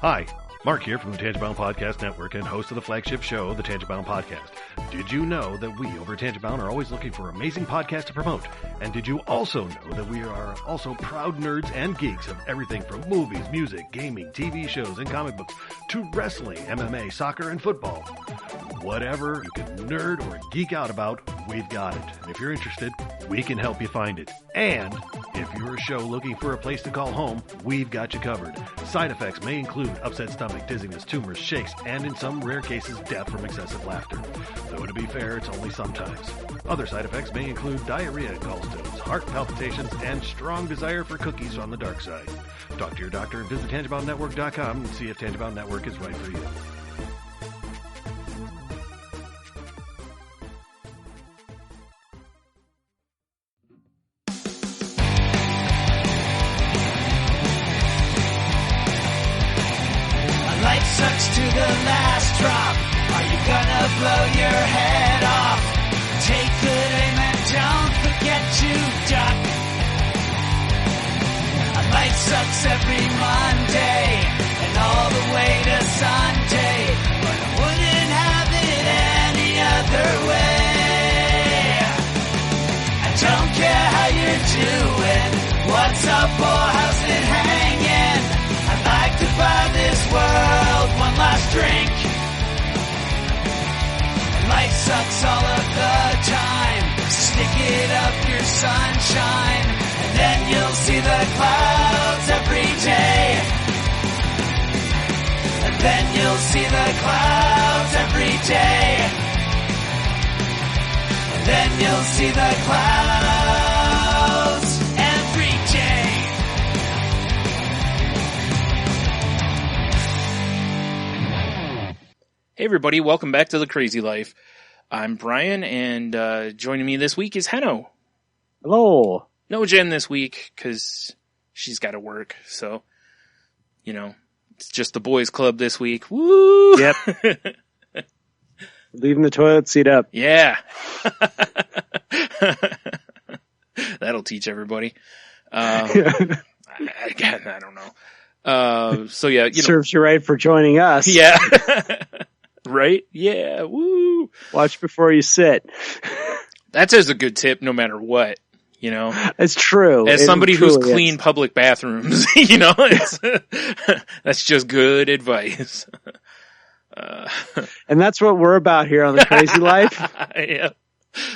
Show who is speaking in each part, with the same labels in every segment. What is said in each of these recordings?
Speaker 1: Hi, Mark here from the Tangent-Bound Podcast Network and host of the flagship show, the Tangent-Bound Podcast. Did you know that we over at Tangent-Bound are always looking for amazing podcasts to promote? And did you also know that we are also proud nerds and geeks of everything from movies, music, gaming, TV shows, and comic books to wrestling, MMA, soccer, and football? Whatever you can nerd or geek out about, we've got it. And if you're interested, we can help you find it. And if you're a show looking for a place to call home, we've got you covered. Side effects may include upset stomach, dizziness, tumors, shakes, and in some rare cases, death from excessive laughter. Though to be fair, it's only sometimes. Other side effects may include diarrhea, gallstones, heart palpitations, and strong desire for cookies on the dark side. Talk to your doctor and visit TangentBoundNetwork.com and see if Tangent-Bound Network is right for you.
Speaker 2: Sucks to the last drop. Are you gonna blow your head off? Take good aim and don't forget to duck. A light sucks every Monday and all the way to Sunday, but I wouldn't have it any other way. I don't care how you're doing, what's up or how's it hanging. I'd like to buy this world one last drink. Life sucks all of the time. Stick it up your sunshine, and then you'll see the clouds every day. And then you'll see the clouds every day. And then you'll see the clouds every day.
Speaker 3: Hey everybody, welcome back to The Crazy Life. I'm Brian, and joining me this week is Henno.
Speaker 4: Hello.
Speaker 3: No Jen this week, because she's got to work, so, you know, it's just the boys club this week. Woo!
Speaker 4: Yep. Leaving the toilet seat up.
Speaker 3: Yeah. That'll teach everybody. I don't know. So yeah, you know.
Speaker 4: Serves you right for joining us.
Speaker 3: Yeah. Right? Yeah. Woo.
Speaker 4: Watch before you sit.
Speaker 3: That's as a good tip no matter what, you know.
Speaker 4: It's true.
Speaker 3: As somebody who's cleaned
Speaker 4: is.
Speaker 3: public bathrooms, you know, that's just good advice.
Speaker 4: And that's what we're about here on The Crazy Life.
Speaker 3: Yeah.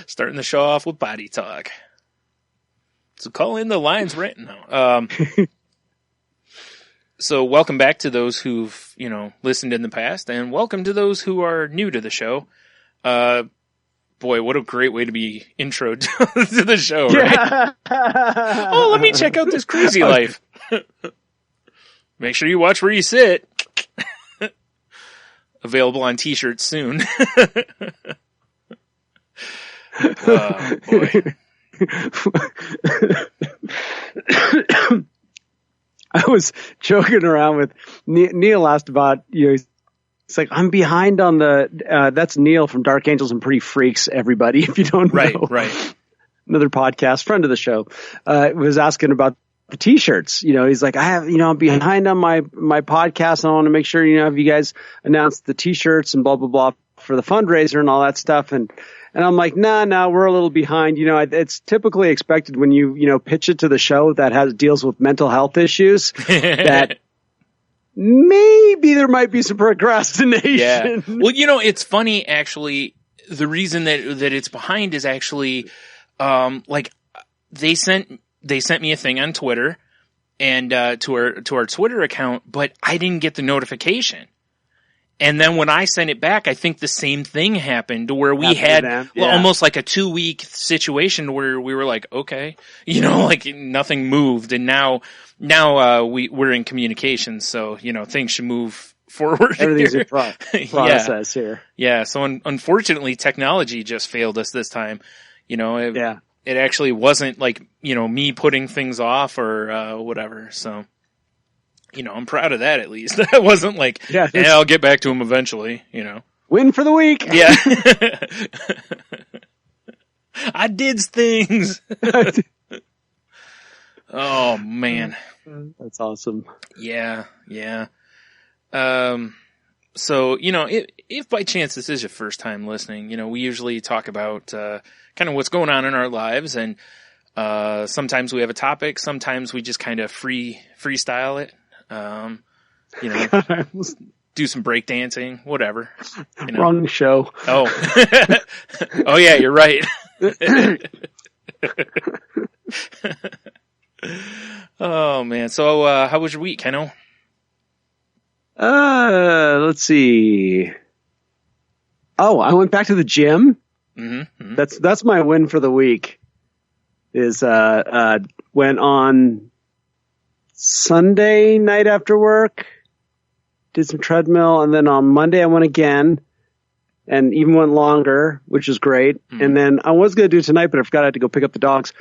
Speaker 3: Starting the show off with body talk. So call in the lines right now. So welcome back to those who've, you know, listened in the past, and welcome to those who are new to the show. Boy, what a great way to be introed to the show, right? Yeah. Oh, let me check out this Crazy Life. Make sure you watch where you sit. Available on t-shirts soon. Oh, boy.
Speaker 4: I was joking around with Neil asked about, you know, it's like, I'm behind on the, that's Neil from Dark Angels and Pretty Freaks, everybody, if you don't know.
Speaker 3: Right.
Speaker 4: Another podcast, friend of the show, was asking about the t-shirts. You know, he's like, I'm behind on my podcast, and I want to make sure, you know, have you guys announced the t-shirts and blah, blah, blah for the fundraiser and all that stuff. And I'm like, nah, we're a little behind. You know, it's typically expected when you know, pitch it to the show that deals with mental health issues that maybe there might be some procrastination.
Speaker 3: Yeah. Well, you know, it's funny, actually. The reason that it's behind is actually, like they sent me a thing on Twitter and, to our Twitter account, but I didn't get the notification. And then when I sent it back, I think the same thing happened where we had almost like a 2-week situation where we were like, okay, you know, like nothing moved. And now we're in communication. So, you know, things should move forward.
Speaker 4: Everything's in process here.
Speaker 3: Yeah. So unfortunately, technology just failed us this time. You know, it actually wasn't like, you know, me putting things off or, whatever. So. You know, I'm proud of that at least. That wasn't like, I'll get back to him eventually, you know.
Speaker 4: Win for the week.
Speaker 3: Yeah. I did things. Oh, man.
Speaker 4: That's awesome.
Speaker 3: Yeah. So, if by chance this is your first time listening, we usually talk about, kind of what's going on in our lives, and, sometimes we have a topic, sometimes we just kind of freestyle it, do some breakdancing, whatever.
Speaker 4: Wrong show.
Speaker 3: Oh. Oh yeah, you're right. Oh man. So, how was your week, Keno?
Speaker 4: Let's see. Oh, I went back to the gym.
Speaker 3: Mm-hmm.
Speaker 4: That's my win for the week. Went on Sunday night after work, did some treadmill, and then on Monday I went again, and even went longer, which is great.
Speaker 3: Mm-hmm.
Speaker 4: And then I was going to do it tonight, but I forgot I had to go pick up the dogs,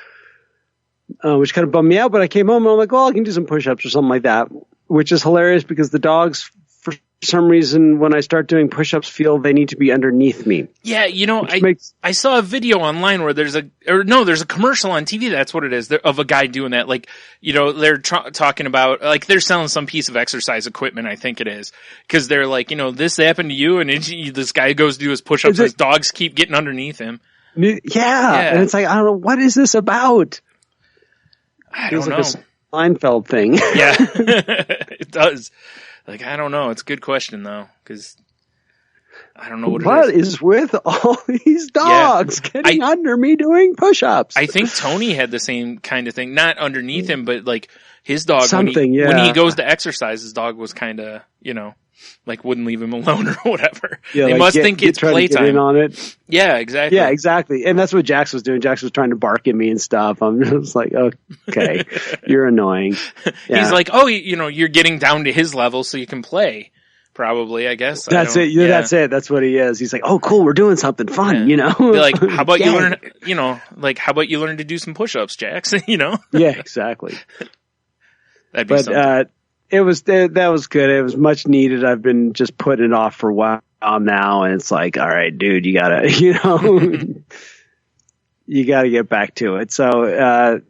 Speaker 4: which kind of bummed me out. But I came home and I'm like, well, I can do some push-ups or something like that, which is hilarious because the dogs, for some reason, when I start doing push-ups, feel they need to be underneath me.
Speaker 3: Yeah, I saw a video online where there's a commercial on TV. That's what it is, of a guy doing that. Like, they're talking about, like, they're selling some piece of exercise equipment, I think it is. Cause they're like, this happened to you, and this guy goes to do his push-ups, his dogs keep getting underneath him.
Speaker 4: Yeah. And it's like, I don't know, what is this about?
Speaker 3: I don't know.
Speaker 4: Like a Seinfeld thing.
Speaker 3: Yeah. It does. Like, I don't know. It's a good question, though, because I don't know what it
Speaker 4: is with all these dogs getting under me doing push-ups?
Speaker 3: I think Tony had the same kind of thing. Not underneath him, but, like, his dog, when he goes to exercise, his dog was kind of, like, wouldn't leave him alone or whatever. Yeah, they must think it's playtime.
Speaker 4: On it.
Speaker 3: Yeah, exactly.
Speaker 4: Yeah, exactly. And that's what Jax was doing. Jax was trying to bark at me and stuff. I'm just like, okay, you're annoying. Yeah.
Speaker 3: He's like, you're getting down to his level so you can play. Probably, I guess.
Speaker 4: That's it. Yeah, that's it. That's what he is. He's like, oh, cool, we're doing something fun,
Speaker 3: Be like, how about you learn, how about you learn to do some push-ups, Jax?
Speaker 4: Yeah, exactly.
Speaker 3: That'd be something.
Speaker 4: That was good. It was much needed. I've been just putting it off for a while now, and it's like, all right, dude, you gotta, you gotta get back to it. So,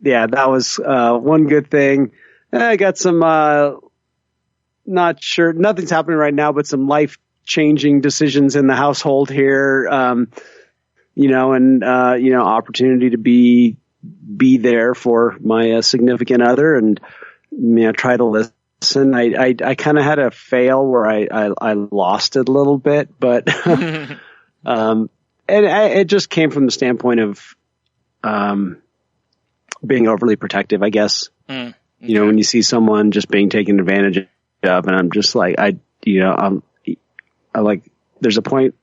Speaker 4: that was, one good thing. I got some, not sure, nothing's happening right now, but some life-changing decisions in the household here, opportunity to be there for my significant other, and try to listen. I kind of had a fail where I lost it a little bit, but it just came from the standpoint of being overly protective, I guess. Okay. When you see someone just being taken advantage of, and I'm just like, there's a point.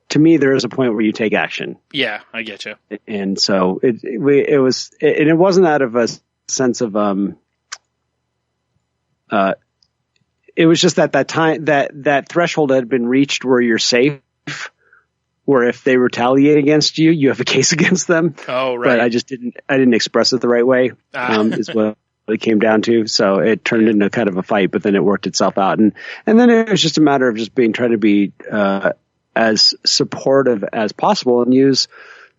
Speaker 4: To me, there is a point where you take action.
Speaker 3: Yeah, I get you.
Speaker 4: And so it wasn't out of a sense of it was just that time that threshold had been reached where you're safe, where if they retaliate against you, you have a case against them.
Speaker 3: Oh, right.
Speaker 4: But I didn't express it the right way, is what it came down to. So it turned into kind of a fight, but then it worked itself out. And then it was just a matter of just trying to be, as supportive as possible and use,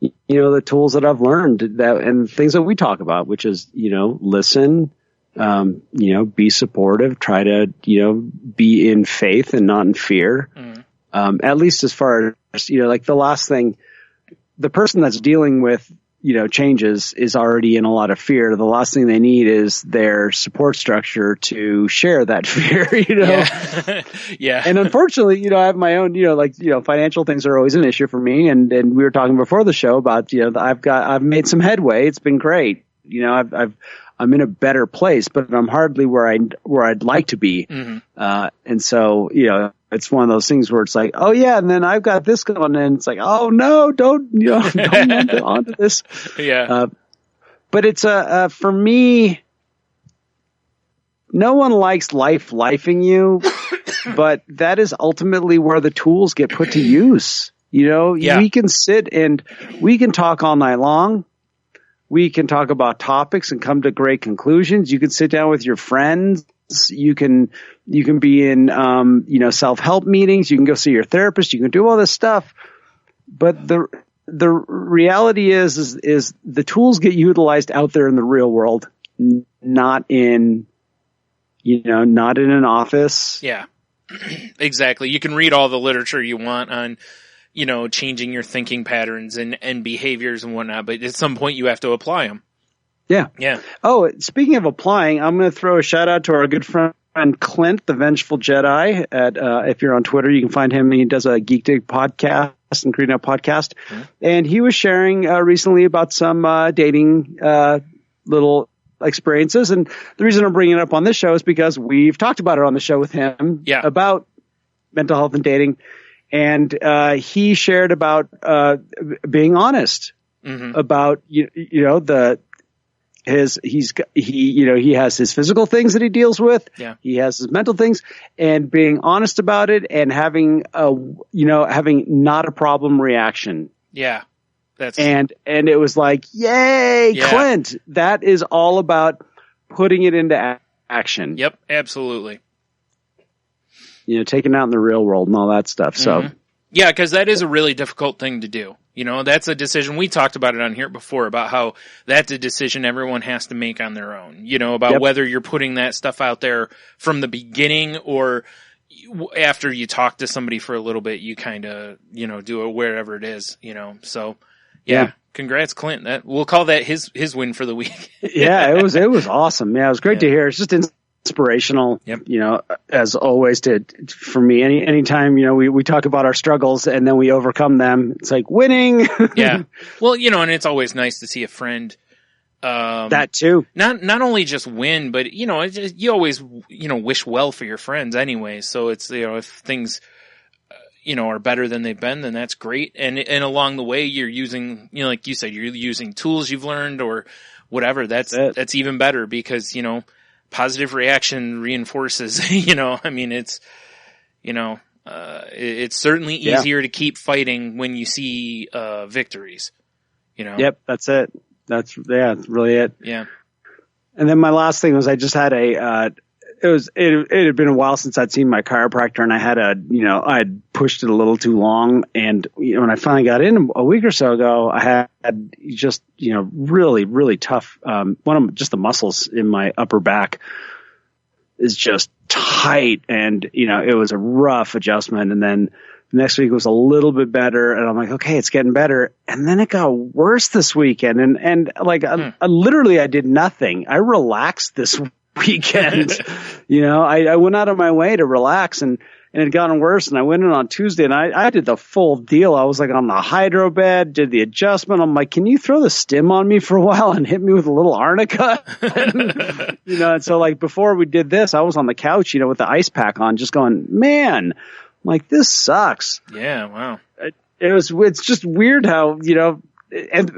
Speaker 4: the tools that I've learned and things that we talk about, which is, listen, be supportive, try to, be in faith and not in fear. At least as far as, like the last thing, the person that's dealing with, changes is already in a lot of fear. The last thing they need is their support structure to share that fear,
Speaker 3: Yeah. Yeah.
Speaker 4: And unfortunately, I have my own, financial things are always an issue for me. And we were talking before the show about, I've made some headway. It's been great. I'm in a better place, but I'm hardly where I'd like to be. Mm-hmm. And so, it's one of those things where it's like, oh yeah, and then I've got this going, and it's like, oh no, don't onto this.
Speaker 3: Yeah.
Speaker 4: But it's for me, no one likes lifing you, but that is ultimately where the tools get put to use. We can sit and we can talk all night long. We can talk about topics and come to great conclusions. You can sit down with your friends. You can be in, self-help meetings. You can go see your therapist. You can do all this stuff. But the reality is the tools get utilized out there in the real world, not in an office.
Speaker 3: Yeah. Exactly. You can read all the literature you want on, changing your thinking patterns and behaviors and whatnot, but at some point you have to apply them.
Speaker 4: Yeah.
Speaker 3: Yeah.
Speaker 4: Oh, speaking of applying, I'm going to throw a shout out to our good friend Clint, the Vengeful Jedi. If you're on Twitter, you can find him. He does a Geek Dig podcast and Green Up podcast. Mm-hmm. And he was sharing recently about some dating little experiences. And the reason I'm bringing it up on this show is because we've talked about it on the show with him about mental health and dating. And he shared about being honest about he has his physical things that he deals with. Yeah. He has his mental things, and being honest about it and having not a problem reaction.
Speaker 3: Yeah.
Speaker 4: And it was like, yay, yeah. Clint, that is all about putting it into action.
Speaker 3: Yep. Absolutely.
Speaker 4: Taking out in the real world and all that stuff. So
Speaker 3: yeah, cause that is a really difficult thing to do. That's a decision. We talked about it on here before about how that's a decision everyone has to make on their own, about whether you're putting that stuff out there from the beginning or after you talk to somebody for a little bit, you kind of, do it wherever it is, so yeah. Congrats, Clint. We'll call that his win for the week.
Speaker 4: Yeah, it was awesome. Yeah, it was great to hear. It's just inspirational, as always for me, anytime, we talk about our struggles and then we overcome them. It's like winning.
Speaker 3: Yeah. Well, and it's always nice to see a friend,
Speaker 4: that too.
Speaker 3: Not only just win, but you always, wish well for your friends anyway. So it's, if things, are better than they've been, then that's great. And along the way you're using, like you said, you're using tools you've learned or whatever. That's even better because, positive reaction reinforces, it's, it's certainly easier to keep fighting when you see, victories,
Speaker 4: Yep. That's it. That's really it.
Speaker 3: Yeah.
Speaker 4: And then my last thing was I just had it had been a while since I'd seen my chiropractor, and I had I'd pushed it a little too long. And, when I finally got in a week or so ago, I had just, really, really tough, just the muscles in my upper back is just tight. And, it was a rough adjustment. And then the next week was a little bit better. And I'm like, okay, it's getting better. And then it got worse this weekend. And literally I did nothing. I relaxed this weekend. I went out of my way to relax, and it had gotten worse. And I went in on Tuesday, and I did the full deal. I was like on the hydro bed, did the adjustment. I'm like, can you throw the stim on me for a while and hit me with a little arnica? And so like before we did this, I was on the couch, with the ice pack on, just going, man, I'm like, this sucks.
Speaker 3: Yeah. Wow.
Speaker 4: It's just weird how,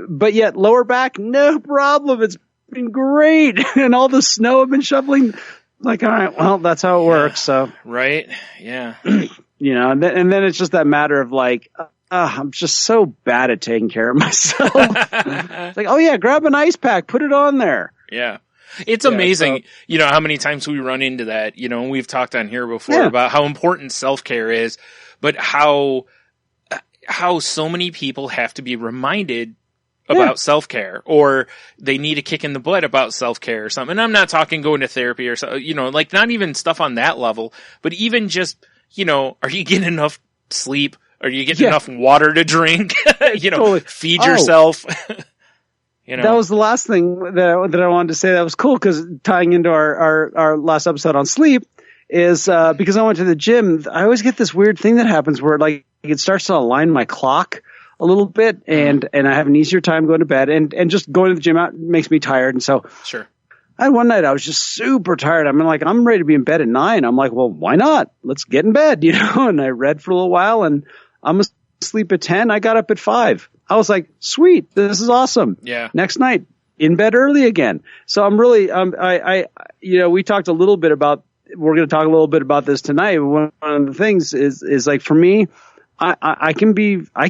Speaker 4: but yet lower back, no problem. It's been great. And all the snow I've been shoveling, like, all right, well, that's how it works. So,
Speaker 3: right. Yeah.
Speaker 4: And then it's just that matter of like, I'm just so bad at taking care of myself. It's like, oh yeah, grab an ice pack, put it on there.
Speaker 3: Yeah. It's amazing, how many times we run into that, and we've talked on here before about how important self-care is, but how so many people have to be reminded about self-care, or they need a kick in the butt about self-care or something. And I'm not talking going to therapy or so, like not even stuff on that level, but even just, are you getting enough sleep? Are you getting enough water to drink? Totally. Feed yourself.
Speaker 4: That was the last thing that I wanted to say that was cool, because tying into our last episode on sleep is, because I went to the gym, I always get this weird thing that happens where like it starts to align my clock a little bit, and I have an easier time going to bed, and just going to the gym out makes me tired. And so
Speaker 3: sure.
Speaker 4: One night I was just super tired. I'm ready to be in bed at 9. I'm like, well, why not? Let's get in bed, and I read for a little while, and I'm asleep at 10. I got up at 5. I was like, sweet, this is awesome.
Speaker 3: Yeah.
Speaker 4: Next night, in bed early again. So I'm really, we talked a little bit about, we're going to talk a little bit about this tonight. One of the things is like, for me, I can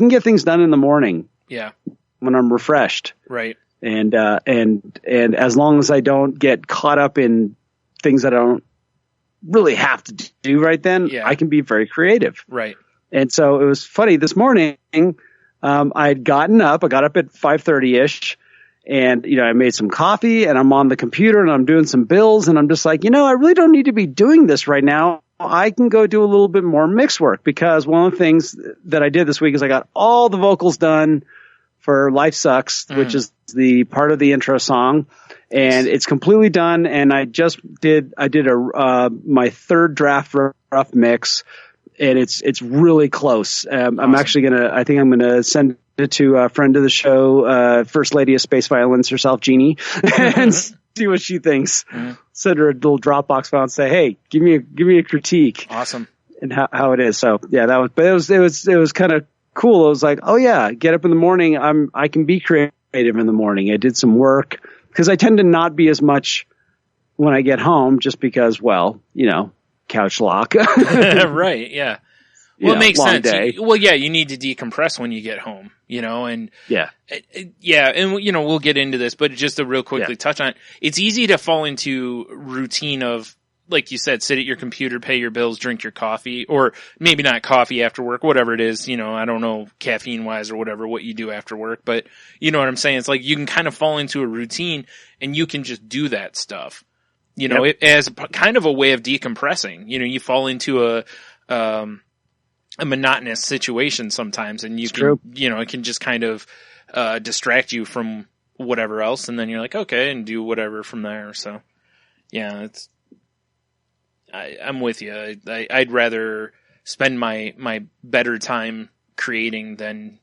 Speaker 4: get things done in the morning.
Speaker 3: Yeah.
Speaker 4: When I'm refreshed.
Speaker 3: Right.
Speaker 4: And as long as I don't get caught up in things that I don't really have to do right then, I can be very creative.
Speaker 3: Right.
Speaker 4: And so it was funny this morning. I got up at 5:30ish, and, I made some coffee, and I'm on the computer and I'm doing some bills, and I'm just like, I really don't need to be doing this right now. I can go do a little bit more mix work, because one of the things that I did this week is I got all the vocals done for Life Sucks, which is the part of the intro song, and it's completely done. And I did my third draft rough mix, and it's really close.
Speaker 3: Awesome.
Speaker 4: I think I'm gonna send it to a friend of the show, First Lady of Space Violence herself, Jeannie, and see what she thinks. Send her a little Dropbox file and say, "Hey, give me a critique."
Speaker 3: Awesome.
Speaker 4: And how it is. So yeah, it was kind of cool. I was like, oh yeah, get up in the morning. I can be creative in the morning. I did some work, because I tend to not be as much when I get home, just because, well, couch lock.
Speaker 3: Right. Yeah. Well, it makes sense.
Speaker 4: Day.
Speaker 3: You need to decompress when you get home, and
Speaker 4: yeah.
Speaker 3: And we'll get into this, but just to real quickly touch on it, it's easy to fall into routine of, like you said, sit at your computer, pay your bills, drink your coffee, or maybe not coffee after work, whatever it is, I don't know, caffeine wise or whatever, what you do after work, but you know what I'm saying? It's like you can kind of fall into a routine and you can just do that stuff, as kind of a way of decompressing. You fall into a monotonous situation sometimes, and it can just kind of, distract you from whatever else. And then you're like, okay, and do whatever from there. So yeah, I'm with you. I'd rather spend my better time creating than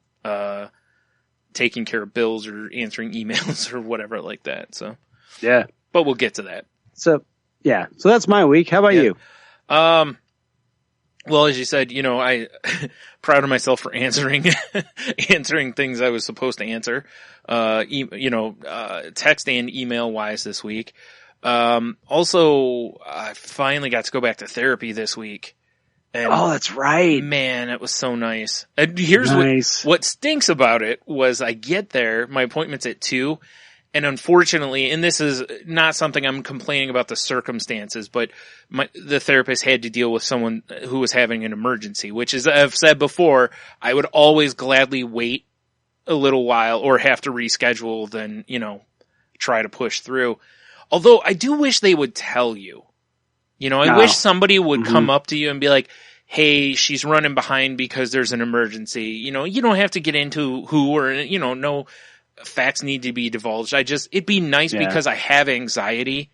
Speaker 3: taking care of bills or answering emails or whatever like that. So
Speaker 4: yeah,
Speaker 3: but we'll get to that.
Speaker 4: So yeah, so that's my week. How about you?
Speaker 3: Well, as you said, I proud of myself for answering things I was supposed to answer. Text and email wise this week. Also, I finally got to go back to therapy this week. And
Speaker 4: that's right.
Speaker 3: Man, it was so nice. And here's what stinks about it was I get there, my appointment's at 2, and unfortunately, and this is not something I'm complaining about the circumstances, but the therapist had to deal with someone who was having an emergency, which is, I've said before, I would always gladly wait a little while or have to reschedule than, try to push through. Although I do wish they would tell you. I wish somebody would come up to you and be like, hey, she's running behind because there's an emergency. You don't have to get into who or, no facts need to be divulged. It'd be nice because I have anxiety.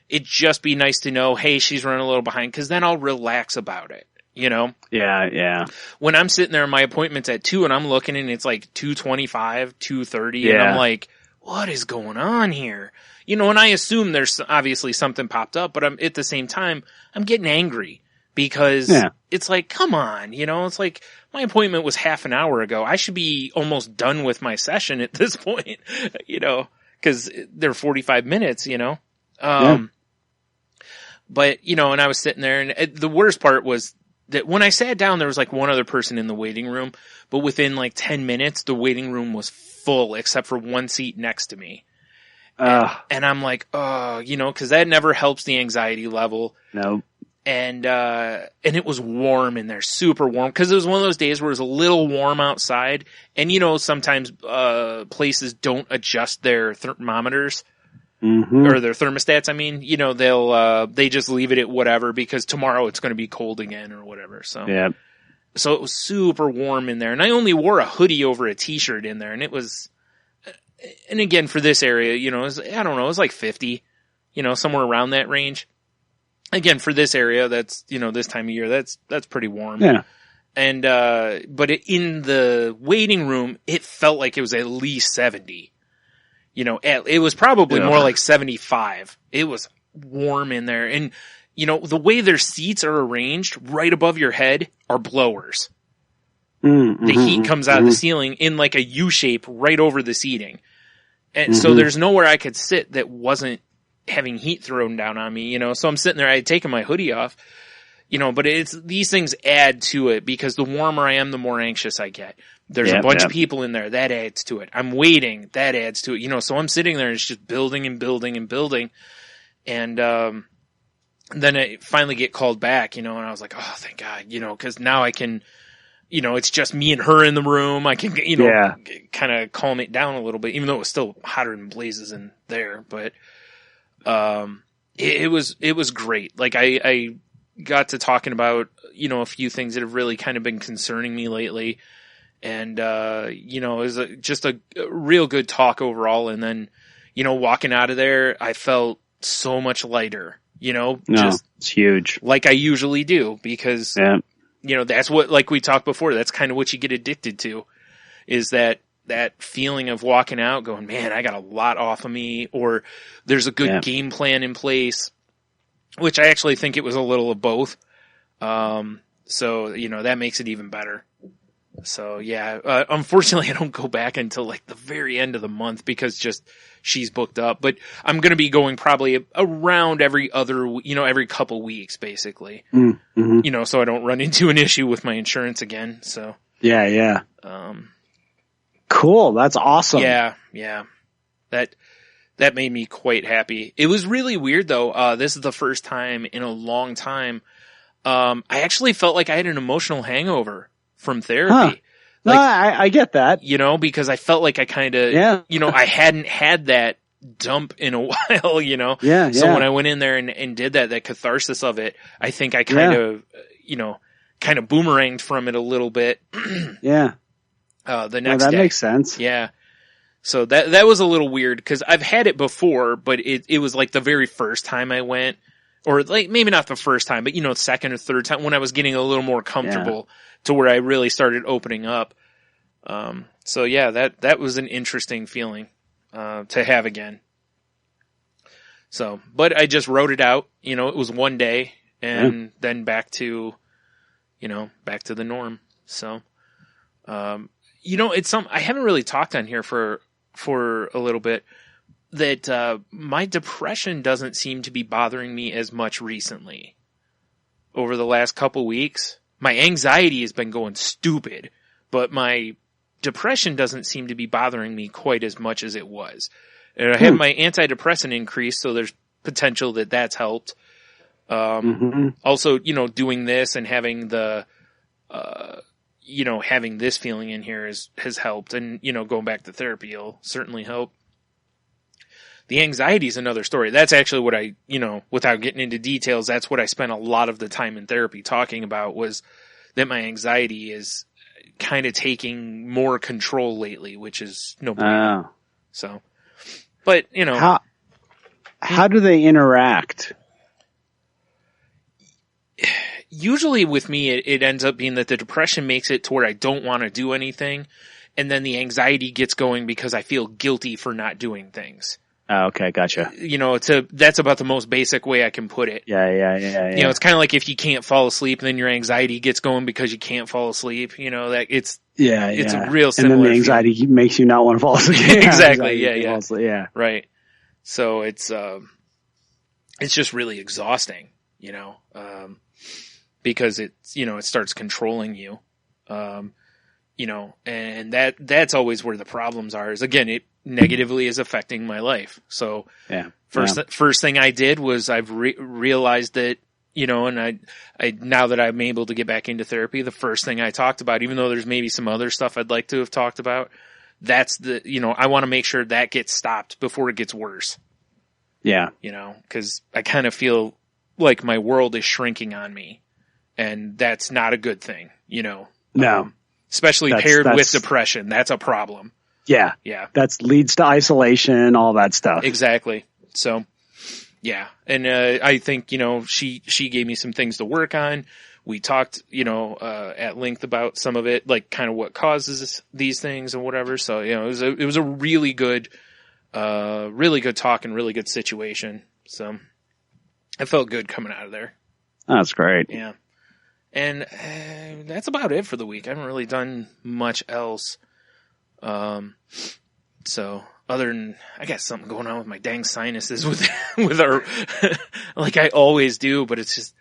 Speaker 3: It'd just be nice to know, hey, she's running a little behind, because then I'll relax about it. Yeah. When I'm sitting there, my appointment's at 2 and I'm looking and it's like 2:25, 2:30, and I'm like, what is going on here? And I assume there's obviously something popped up, but at the same time, I'm getting angry because it's like, come on, it's like my appointment was half an hour ago. I should be almost done with my session at this point, because they're 45 minutes, But, and I was sitting there, and the worst part was that when I sat down, there was like one other person in the waiting room, but within like 10 minutes, the waiting room was full except for one seat next to me. And I'm like, cause that never helps the anxiety level.
Speaker 4: No.
Speaker 3: And it was warm in there, super warm. Cause it was one of those days where it was a little warm outside. And sometimes, places don't adjust their thermometers or their thermostats. I mean, they just leave it at whatever because tomorrow it's going to be cold again or whatever. So, so it was super warm in there. And I only wore a hoodie over a t-shirt in there, and it was, and again, for this area, it was, I don't know, it was like 50, somewhere around that range. Again, for this area, that's, this time of year, that's pretty warm.
Speaker 4: Yeah.
Speaker 3: And, but in the waiting room, it felt like it was at least 70. It was probably more like 75. It was warm in there. And, the way their seats are arranged right above your head are blowers. The heat comes out of the ceiling in like a U shape right over the seating. And so there's nowhere I could sit that wasn't having heat thrown down on me, so I'm sitting there, I had taken my hoodie off, but these things add to it because the warmer I am, the more anxious I get. There's a bunch of people in there, that adds to it. I'm waiting, that adds to it, so I'm sitting there and it's just building and building and building. And, then I finally get called back, and I was like, oh, thank God, cause now I can, it's just me and her in the room. I can, kind of calm it down a little bit, even though it was still hotter than blazes in there. But, it was great. Like I got to talking about, a few things that have really kind of been concerning me lately. And, it was just a real good talk overall. And then, walking out of there, I felt so much lighter, just
Speaker 4: it's huge.
Speaker 3: like I usually do, because, that's what, like we talked before, that's kind of what you get addicted to, is that feeling of walking out going, man, I got a lot off of me, or there's a good game plan in place, which I actually think it was a little of both. So, that makes it even better. So yeah, unfortunately I don't go back until like the very end of the month because just she's booked up, but I'm going to be going probably around every couple weeks basically, so I don't run into an issue with my insurance again. So
Speaker 4: yeah. Cool. That's awesome.
Speaker 3: Yeah. That made me quite happy. It was really weird though. This is the first time in a long time. I actually felt like I had an emotional hangover from therapy.
Speaker 4: No, I get that.
Speaker 3: Because I felt like I kind of, I hadn't had that dump in a while,
Speaker 4: Yeah.
Speaker 3: So when I went in there and did that catharsis of it, I think I kind of boomeranged from it a little bit.
Speaker 4: Yeah.
Speaker 3: The next
Speaker 4: that
Speaker 3: day.
Speaker 4: Makes sense.
Speaker 3: Yeah. So that was a little weird because I've had it before, but it was like the very first time I went, or like maybe not the first time, but second or third time when I was getting a little more comfortable to where I really started opening up. So yeah, that was an interesting feeling, to have again. So, but I just wrote it out, it was one day and then back to the norm. So, it's I haven't really talked on here for a little bit that, my depression doesn't seem to be bothering me as much recently over the last couple weeks. My anxiety has been going stupid, but my depression doesn't seem to be bothering me quite as much as it was. And I had my antidepressant increase, so there's potential that that's helped. Also, doing this and having the, having this feeling in here has helped. And, going back to therapy will certainly help. The anxiety is another story. That's actually what I, without getting into details, that's what I spent a lot of the time in therapy talking about, was that my anxiety is kind of taking more control lately, which is no problem. So, but,
Speaker 4: how do they interact?
Speaker 3: Usually with me, it ends up being that the depression makes it to where I don't want to do anything. And then the anxiety gets going because I feel guilty for not doing things.
Speaker 4: Oh, okay, gotcha.
Speaker 3: That's about the most basic way I can put it.
Speaker 4: Yeah.
Speaker 3: It's kind of like if you can't fall asleep, and then your anxiety gets going because you can't fall asleep. That it's a real similar.
Speaker 4: And then the anxiety makes you not want to fall asleep.
Speaker 3: Exactly. Yeah.
Speaker 4: Yeah.
Speaker 3: Right. So it's just really exhausting, because it's, it starts controlling you, and that's always where the problems are, is again, it negatively is affecting my life. So first thing I did was I've realized that, and I now that I'm able to get back into therapy, the first thing I talked about, even though there's maybe some other stuff I'd like to have talked about, that's I want to make sure that gets stopped before it gets worse.
Speaker 4: Yeah.
Speaker 3: Cause I kind of feel like my world is shrinking on me, and that's not a good thing,
Speaker 4: No.
Speaker 3: Especially paired with depression. That's a problem.
Speaker 4: Yeah. That leads to isolation, all that stuff.
Speaker 3: Exactly. So, yeah. And, I think, she gave me some things to work on. We talked, at length about some of it, like kind of what causes these things and whatever. So, it was a really good talk and really good situation. So I felt good coming out of there.
Speaker 4: That's great.
Speaker 3: Yeah. And that's about it for the week. I haven't really done much else. So other than, I got something going on with my dang sinuses with our, like I always do, but it's just,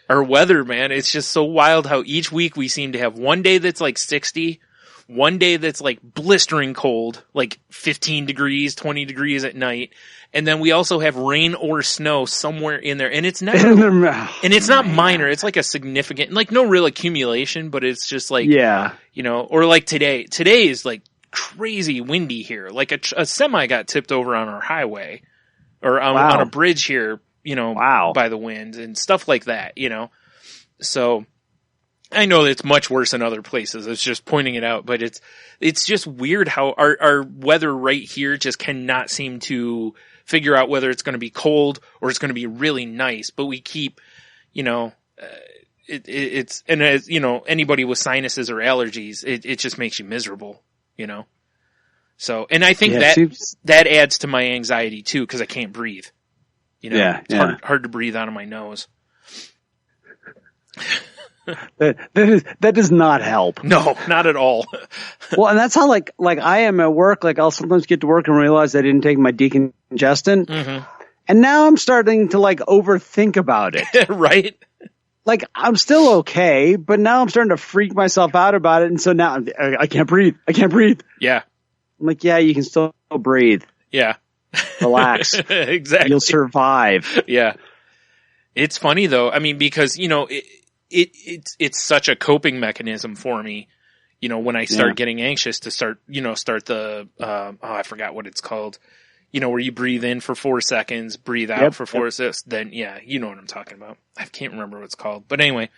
Speaker 3: our weather, man, it's just so wild how each week we seem to have one day that's like 60, one day that's like blistering cold, like 15 degrees, 20 degrees at night. And then we also have rain or snow somewhere in there. And it's never, and it's not minor. It's like a significant, like no real accumulation, but it's just like, or like today is like crazy windy here. Like a semi got tipped over on our highway or on a bridge here,
Speaker 4: Wow.
Speaker 3: by the wind and stuff like that, So I know it's much worse in other places. It's just pointing it out, but it's just weird how our weather right here just cannot seem to figure out whether it's going to be cold or it's going to be really nice. But we keep, it's, and as, anybody with sinuses or allergies, it just makes you miserable, So, and I think that adds to my anxiety too, because I can't breathe. It's hard to breathe out of my nose.
Speaker 4: That does not help.
Speaker 3: No, not at all.
Speaker 4: Well, and that's how like I am at work. Like I'll sometimes get to work and realize I didn't take my decongestant, and now I'm starting to like overthink about it.
Speaker 3: Right?
Speaker 4: Like I'm still okay, but now I'm starting to freak myself out about it, and so now I can't breathe. I can't breathe.
Speaker 3: Yeah.
Speaker 4: I'm like, yeah, you can still breathe.
Speaker 3: Yeah.
Speaker 4: Relax.
Speaker 3: Exactly.
Speaker 4: You'll survive.
Speaker 3: Yeah. It's funny though. I mean, because it's such a coping mechanism for me, when I start getting anxious to start the, I forgot what it's called, where you breathe in for 4 seconds, breathe out for 4 seconds, then you know what I'm talking about. I can't remember what it's called, but anyway,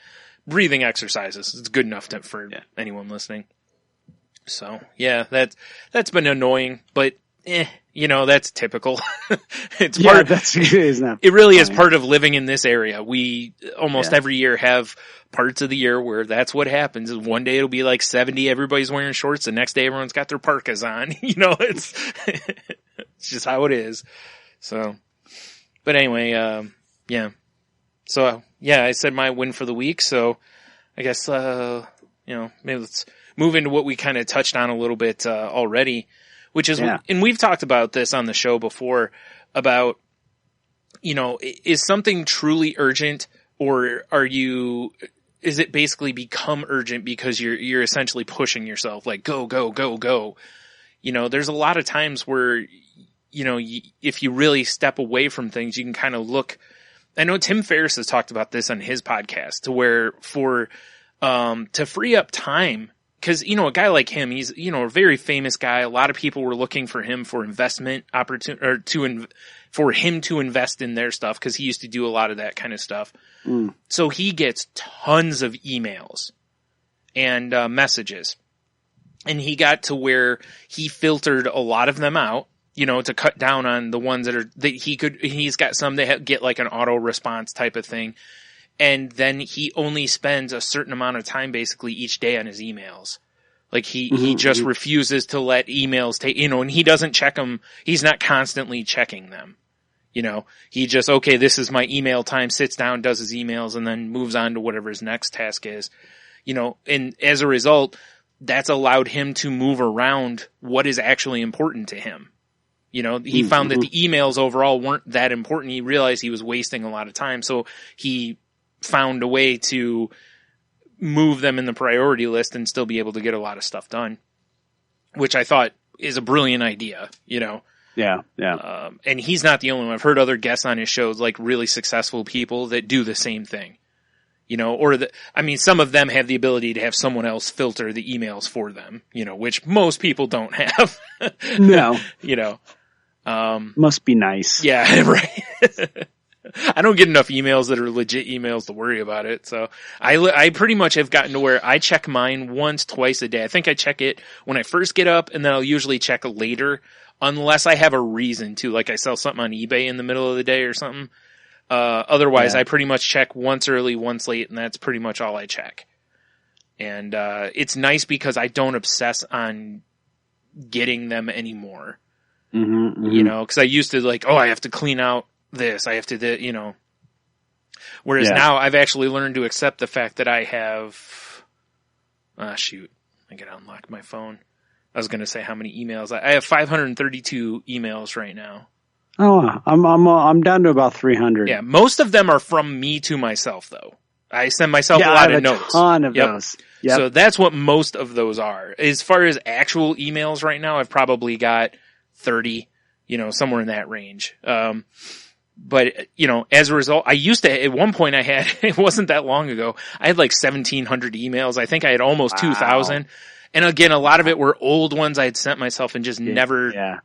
Speaker 3: breathing exercises. It's good enough for anyone listening. So yeah, that's been annoying, but that's typical. It's part of, it really is part of living in this area. We almost every year have parts of the year where that's what happens. One day it'll be like 70, everybody's wearing shorts. The next day everyone's got their parkas on. It's it's just how it is. So, but anyway, yeah. So I said my win for the week. So I guess, maybe let's move into what we kind of touched on a little bit, already. Which is, and we've talked about this on the show before about, is something truly urgent, or is it basically become urgent because you're essentially pushing yourself like go, go, go, go. There's a lot of times where, if you really step away from things, you can kind of look. I know Tim Ferriss has talked about this on his podcast, to where to free up time. Cause, a guy like him, he's, a very famous guy. A lot of people were looking for him for investment opportunity, or for him to invest in their stuff. Cause he used to do a lot of that kind of stuff. So he gets tons of emails and messages, and he got to where he filtered a lot of them out, to cut down on the ones he's got some that get like an auto response type of thing. And then he only spends a certain amount of time basically each day on his emails. Like he just refuses to let emails take, and he doesn't check them. He's not constantly checking them. He just, okay, this is my email time, sits down, does his emails, and then moves on to whatever his next task is. And as a result, that's allowed him to move around what is actually important to him. He found that the emails overall weren't that important. He realized he was wasting a lot of time. So he found a way to move them in the priority list and still be able to get a lot of stuff done, which I thought is a brilliant idea,
Speaker 4: Yeah.
Speaker 3: And he's not the only one. I've heard other guests on his shows, like really successful people that do the same thing, some of them have the ability to have someone else filter the emails for them, which most people don't have.
Speaker 4: No.
Speaker 3: Must
Speaker 4: be nice.
Speaker 3: Yeah, right. I don't get enough emails that are legit emails to worry about it. So I pretty much have gotten to where I check mine once, twice a day. I think I check it when I first get up, and then I'll usually check later unless I have a reason to, like I sell something on eBay in the middle of the day or something. Otherwise I pretty much check once early, once late, and that's pretty much all I check. And, it's nice because I don't obsess on getting them anymore. Cause I used to I have to clean out this, I have to, whereas now I've actually learned to accept the fact that I have, I gotta unlock my phone. I was going to say how many emails. I have 532 emails right now.
Speaker 4: Oh, I'm down to about 300.
Speaker 3: Yeah. Most of them are from me to myself though. I send myself a lot of notes.
Speaker 4: A ton of those. Yep.
Speaker 3: So that's what most of those are. As far as actual emails right now, I've probably got 30, somewhere in that range. But, as a result, I used to, at one point it wasn't that long ago, I had like 1,700 emails. I think I had almost 2,000. And again, a lot of it were old ones I had sent myself and just never,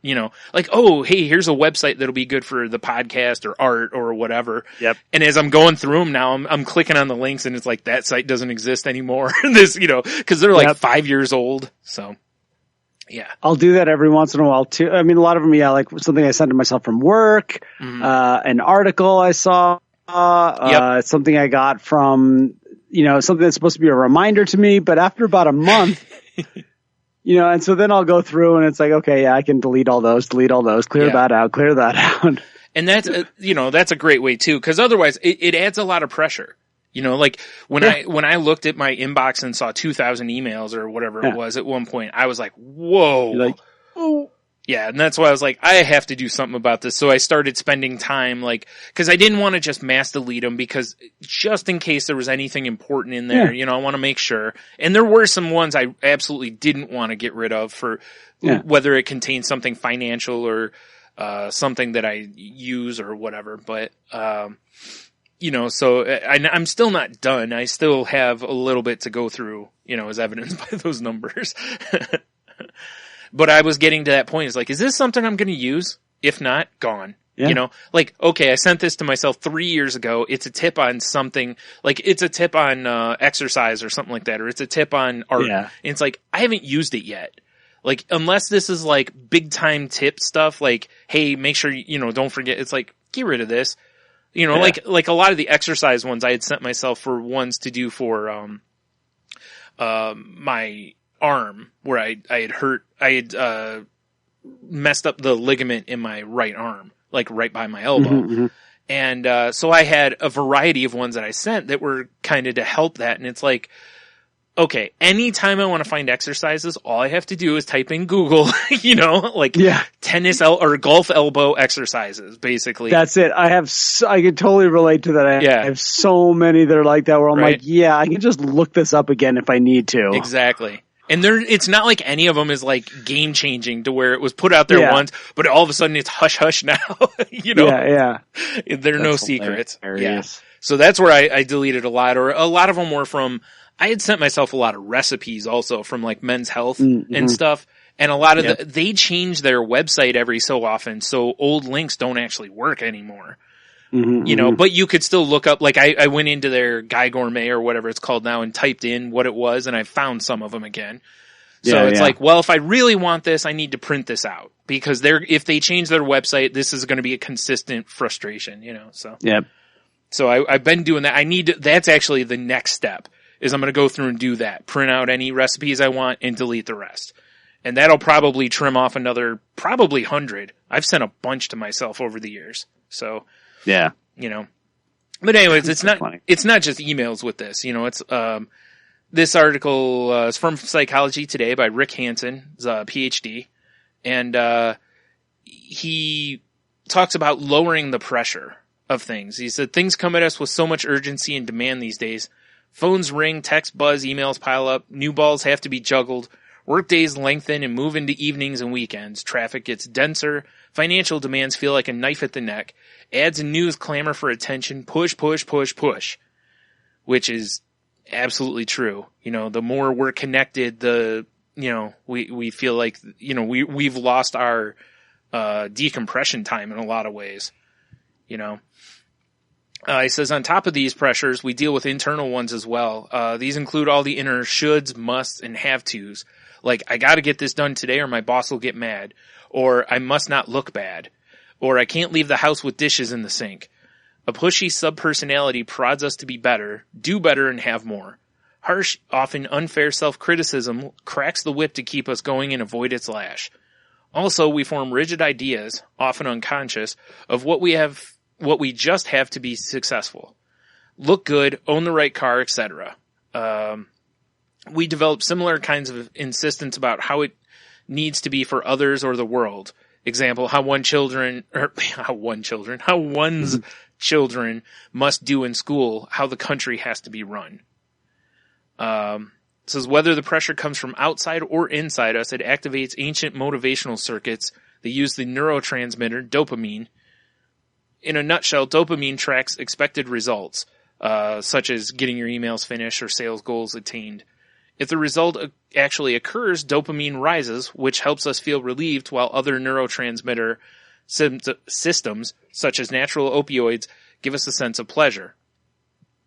Speaker 3: like, oh, hey, here's a website that'll be good for the podcast or art or whatever.
Speaker 4: Yep.
Speaker 3: And as I'm going through them now, I'm clicking on the links and it's like, that site doesn't exist anymore. This, cause they're like 5 years old. So yeah.
Speaker 4: I'll do that every once in a while too. I mean, a lot of them, like something I sent to myself from work, an article I saw, something I got from, something that's supposed to be a reminder to me, but after about a month, and so then I'll go through and it's like, okay, yeah, I can delete all those, clear that out.
Speaker 3: And that's, that's a great way too, because otherwise it adds a lot of pressure. Like when I looked at my inbox and saw 2,000 emails or whatever it was at one point, I was like, whoa.
Speaker 4: You're like,
Speaker 3: oh. Yeah, and that's why I was like, I have to do something about this. So I started spending time, because I didn't want to just mass delete them, because just in case there was anything important in there, I want to make sure. And there were some ones I absolutely didn't want to get rid of for whether it contained something financial or something that I use or whatever. But, so I'm still not done. I still have a little bit to go through, as evidenced by those numbers. But I was getting to that point. It's like, is this something I'm going to use? If not, gone.
Speaker 4: Yeah.
Speaker 3: Okay, I sent this to myself 3 years ago. It's a tip on something, it's a tip on exercise or something like that, or it's a tip on art.
Speaker 4: Yeah.
Speaker 3: And it's like, I haven't used it yet. Unless this is big time tip stuff, hey, make sure, don't forget. It's like, get rid of this. Like a lot of the exercise ones I had sent myself for ones to do for my arm, where I had messed up the ligament in my right arm, right by my elbow.
Speaker 4: Mm-hmm.
Speaker 3: And so I had a variety of ones that I sent that were kind of to help that. And it's like, okay, anytime I want to find exercises, all I have to do is type in Google, tennis or golf elbow exercises, basically.
Speaker 4: That's it. I can totally relate to that. I have so many that are like that, where I'm like, yeah, I can just look this up again if I need to.
Speaker 3: Exactly. And it's not like any of them is game changing to where it was put out there once, but all of a sudden it's hush hush now.
Speaker 4: Yeah.
Speaker 3: There are no secrets. Yeah. So that's where I deleted a lot, or a lot of them were from, I had sent myself a lot of recipes also from Men's Health and stuff. And a lot of they change their website every so often. So old links don't actually work anymore. But you could still look up, I went into their Guy Gourmet or whatever it's called now and typed in what it was, and I found some of them again. So it's well, if I really want this, I need to print this out, because if they change their website, this is going to be a consistent frustration, so.
Speaker 4: Yep.
Speaker 3: So I've been doing that. That's actually the next step, is I'm going to go through and do that. Print out any recipes I want and delete the rest. And that'll probably trim off another, probably 100. I've sent a bunch to myself over the years. So.
Speaker 4: Yeah.
Speaker 3: But anyways, it's not just emails with this, it's, this article is from Psychology Today by Rick Hansen, he's a PhD. And, he talks about lowering the pressure of things. He said, things come at us with so much urgency and demand these days. Phones ring, text buzz, emails pile up, new balls have to be juggled. Work days lengthen and move into evenings and weekends. Traffic gets denser. Financial demands feel like a knife at the neck. Ads and news clamor for attention. Push, push, push, push. Which is absolutely true. The more we're connected, we feel like, we've lost our, decompression time in a lot of ways. He says, on top of these pressures, we deal with internal ones as well. These include all the inner shoulds, musts, and have-tos. I gotta get this done today or my boss will get mad. Or I must not look bad. Or I can't leave the house with dishes in the sink. A pushy subpersonality prods us to be better, do better, and have more. Harsh, often unfair self-criticism cracks the whip to keep us going and avoid its lash. Also, we form rigid ideas, often unconscious, of what we just have to be successful. Look good, own the right car, etc. We develop similar kinds of insistence about how it needs to be for others or the world. Example, how one's children must do in school, how the country has to be run. Says whether the pressure comes from outside or inside us, it activates ancient motivational circuits that use the neurotransmitter dopamine. In a nutshell, dopamine tracks expected results, such as getting your emails finished or sales goals attained. If the result actually occurs, dopamine rises, which helps us feel relieved, while other neurotransmitter systems, such as natural opioids, give us a sense of pleasure.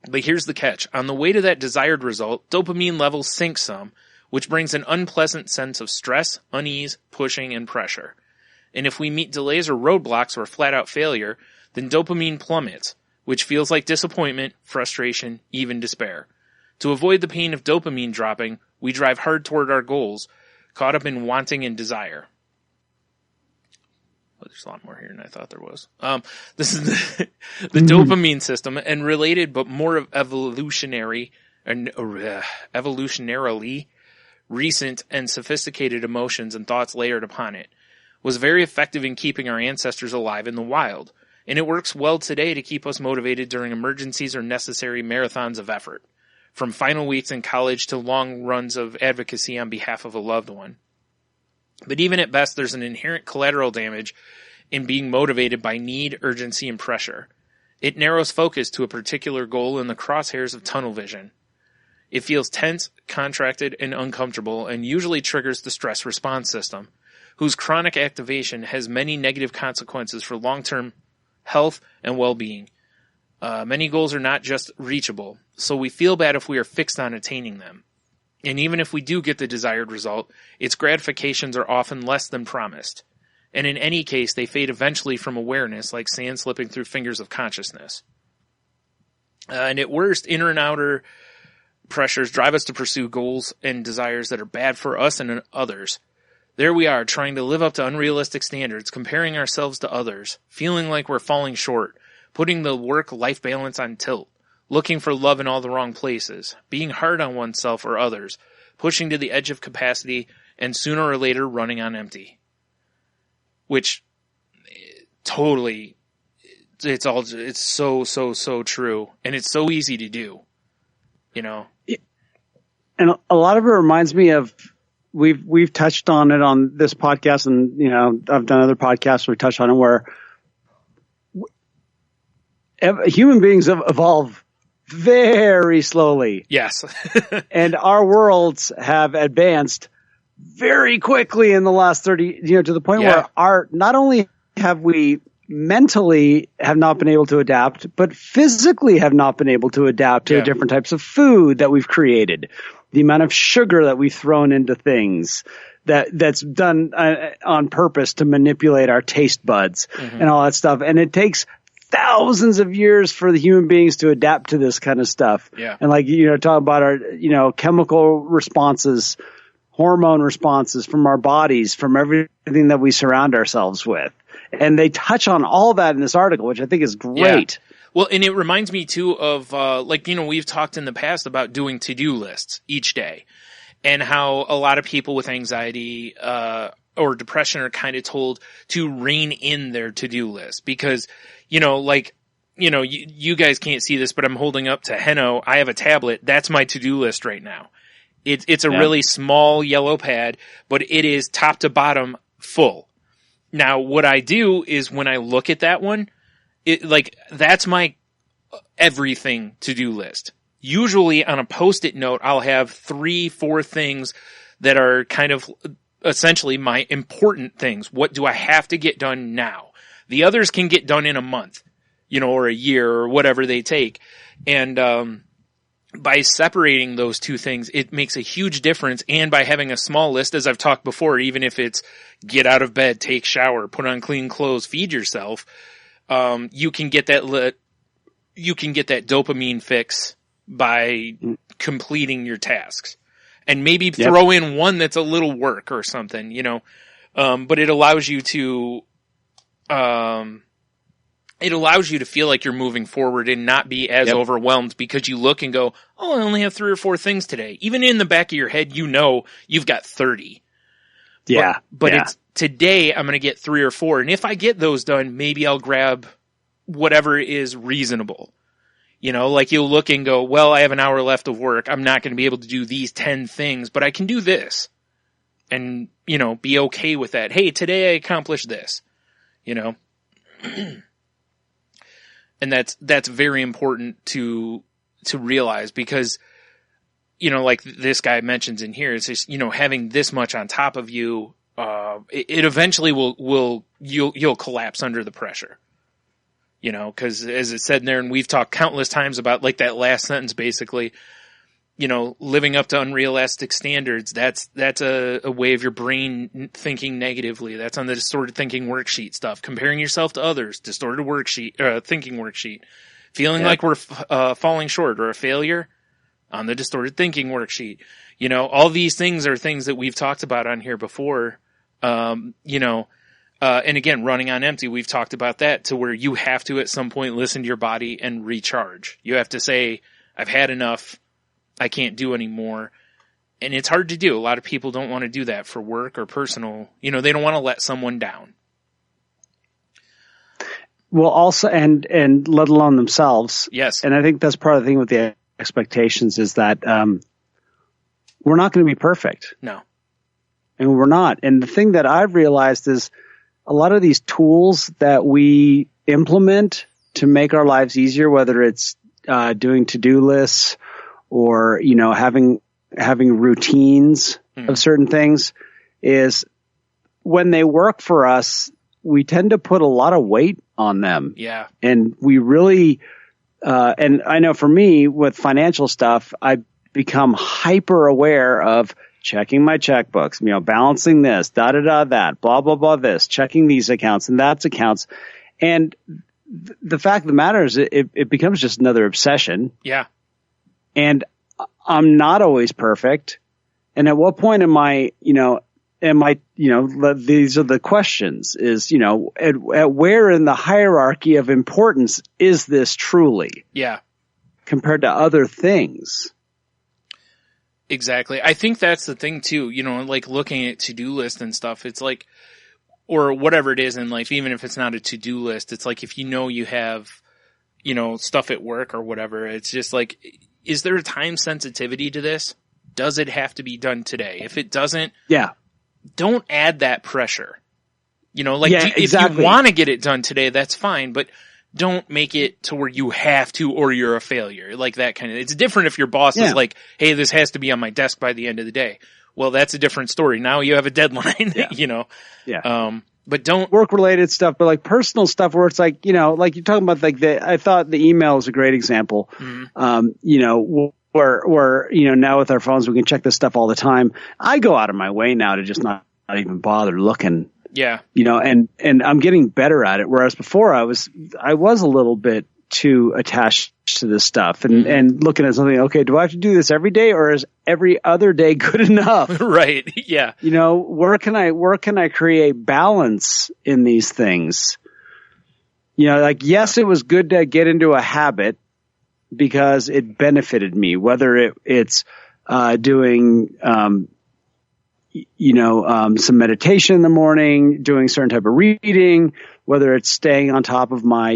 Speaker 3: But here's the catch. On the way to that desired result, dopamine levels sink some, which brings an unpleasant sense of stress, unease, pushing, and pressure. And if we meet delays or roadblocks or flat-out failure, then dopamine plummets, which feels like disappointment, frustration, even despair. To avoid the pain of dopamine dropping, we drive hard toward our goals, caught up in wanting and desire. Well, there's a lot more here than I thought there was. This is the dopamine system, and related but more evolutionarily recent and sophisticated emotions and thoughts layered upon it, was very effective in keeping our ancestors alive in the wild, and it works well today to keep us motivated during emergencies or necessary marathons of effort, from final weeks in college to long runs of advocacy on behalf of a loved one. But even at best, there's an inherent collateral damage in being motivated by need, urgency, and pressure. It narrows focus to a particular goal in the crosshairs of tunnel vision. It feels tense, contracted, and uncomfortable, and usually triggers the stress response system, whose chronic activation has many negative consequences for long-term health and well-being. Many goals are not just reachable, so we feel bad if we are fixed on attaining them. And even if we do get the desired result, its gratifications are often less than promised. And in any case, they fade eventually from awareness, like sand slipping through fingers of consciousness. And at worst, inner and outer pressures drive us to pursue goals and desires that are bad for us and others. There we are, trying to live up to unrealistic standards, comparing ourselves to others, feeling like we're falling short, putting the work-life balance on tilt, looking for love in all the wrong places, being hard on oneself or others, pushing to the edge of capacity, and sooner or later running on empty. Which, totally, it's so true, and it's so easy to do, you know?
Speaker 4: And a lot of it reminds me of, we've touched on it on this podcast, and, you know, I've done other podcasts where we touched on it, where human beings evolve very slowly.
Speaker 3: Yes.
Speaker 4: And our worlds have advanced very quickly in the last 30, you know, to the point where not only have we mentally have not been able to adapt, but physically have not been able to adapt to the different types of food that we've created, the amount of sugar that we've thrown into things that's done on purpose to manipulate our taste buds and all that stuff. And it takes thousands of years for the human beings to adapt to this kind of stuff. Yeah. And like, you know, talk about our, you know, chemical responses, hormone responses from our bodies, from everything that we surround ourselves with. And they touch on all that in this article, which I think is great.
Speaker 3: Yeah. Well, and it reminds me too of, like, you know, we've talked in the past about doing to-do lists each day, and how a lot of people with anxiety, or depression are kind of told to rein in their to-do list because, you know, like, you know, you guys can't see this, but I'm holding up to Heno. I have a tablet. That's my to-do list right now. It's a really small yellow pad, but it is top to bottom full. Now, what I do is when I look at that one, that's my everything to-do list. Usually on a Post-it note, I'll have 3-4 things that are kind of essentially my important things. What do I have to get done now? The others can get done in a month, you know, or a year or whatever they take. And, by separating those two things, it makes a huge difference. And by having a small list, as I've talked before, even if it's get out of bed, take shower, put on clean clothes, feed yourself, you can get that dopamine fix by completing your tasks. And maybe throw in one that's a little work or something, you know. But it allows you to feel like you're moving forward and not be as overwhelmed because you look and go, oh, I only have 3 or 4 things today. Even in the back of your head, you know you've got 30. Yeah. But it's today I'm going to get 3 or 4. And if I get those done, maybe I'll grab whatever is reasonable. You know, like you'll look and go, well, I have an hour left of work. I'm not going to be able to do these 10 things, but I can do this. And, you know, be okay with that. Hey, today I accomplished this, you know. And that's very important to realize, because you know, like this guy mentions in here, it's just, you know, having this much on top of you, it eventually you'll collapse under the pressure. You know, because as it said in there, and we've talked countless times about like that last sentence, basically, you know, living up to unrealistic standards, that's a way of your brain thinking negatively. That's on the distorted thinking worksheet stuff. Comparing yourself to others, distorted thinking worksheet. Feeling like we're falling short or a failure on the distorted thinking worksheet. You know, all these things are things that we've talked about on here before. You know, and again, running on empty, we've talked about that, to where you have to at some point listen to your body and recharge. You have to say, I've had enough. I can't do anymore. And it's hard to do. A lot of people don't want to do that for work or personal. You know, they don't want to let someone down.
Speaker 4: Well, also, and let alone themselves.
Speaker 3: Yes.
Speaker 4: And I think that's part of the thing with the expectations is that we're not going to be perfect.
Speaker 3: No.
Speaker 4: And we're not. And the thing that I've realized is a lot of these tools that we implement to make our lives easier, whether it's doing to-do lists or, you know, having routines of certain things, is when they work for us, we tend to put a lot of weight on them.
Speaker 3: Yeah.
Speaker 4: And we really, and I know for me with financial stuff, I've become hyper aware of checking my checkbooks, you know, balancing this, that, blah, blah, blah, this, checking these accounts and that's accounts. And the fact of the matter is it becomes just another obsession.
Speaker 3: Yeah.
Speaker 4: And I'm not always perfect. And at what point am I, these are the questions is, you know, at where in the hierarchy of importance is this truly?
Speaker 3: Yeah.
Speaker 4: Compared to other things.
Speaker 3: Exactly. I think that's the thing too, you know, like looking at to-do list and stuff, it's like, or whatever it is in life, even if it's not a to-do list, it's like if you know you have, you know, stuff at work or whatever, it's just like, is there a time sensitivity to this? Does it have to be done today? If it doesn't, don't add that pressure. You know, like if you want to get it done today, that's fine, but don't make it to where you have to or you're a failure. Like that kind of, it's different if your boss is like, hey, this has to be on my desk by the end of the day. Well, that's a different story. Now you have a deadline, you know? Yeah. But don't
Speaker 4: work related stuff, but like personal stuff where it's like, you know, like you're talking about like I thought the email is a great example. You know, where, you know, now with our phones, we can check this stuff all the time. I go out of my way now to just not even bother looking.
Speaker 3: Yeah.
Speaker 4: You know, and I'm getting better at it. Whereas before I was a little bit too attached to this stuff and looking at something, okay, do I have to do this every day or is every other day good enough?
Speaker 3: Right. Yeah.
Speaker 4: You know, where can I create balance in these things? You know, like, yes, it was good to get into a habit because it benefited me, whether it's doing, some meditation in the morning, doing certain type of reading, whether it's staying on top of my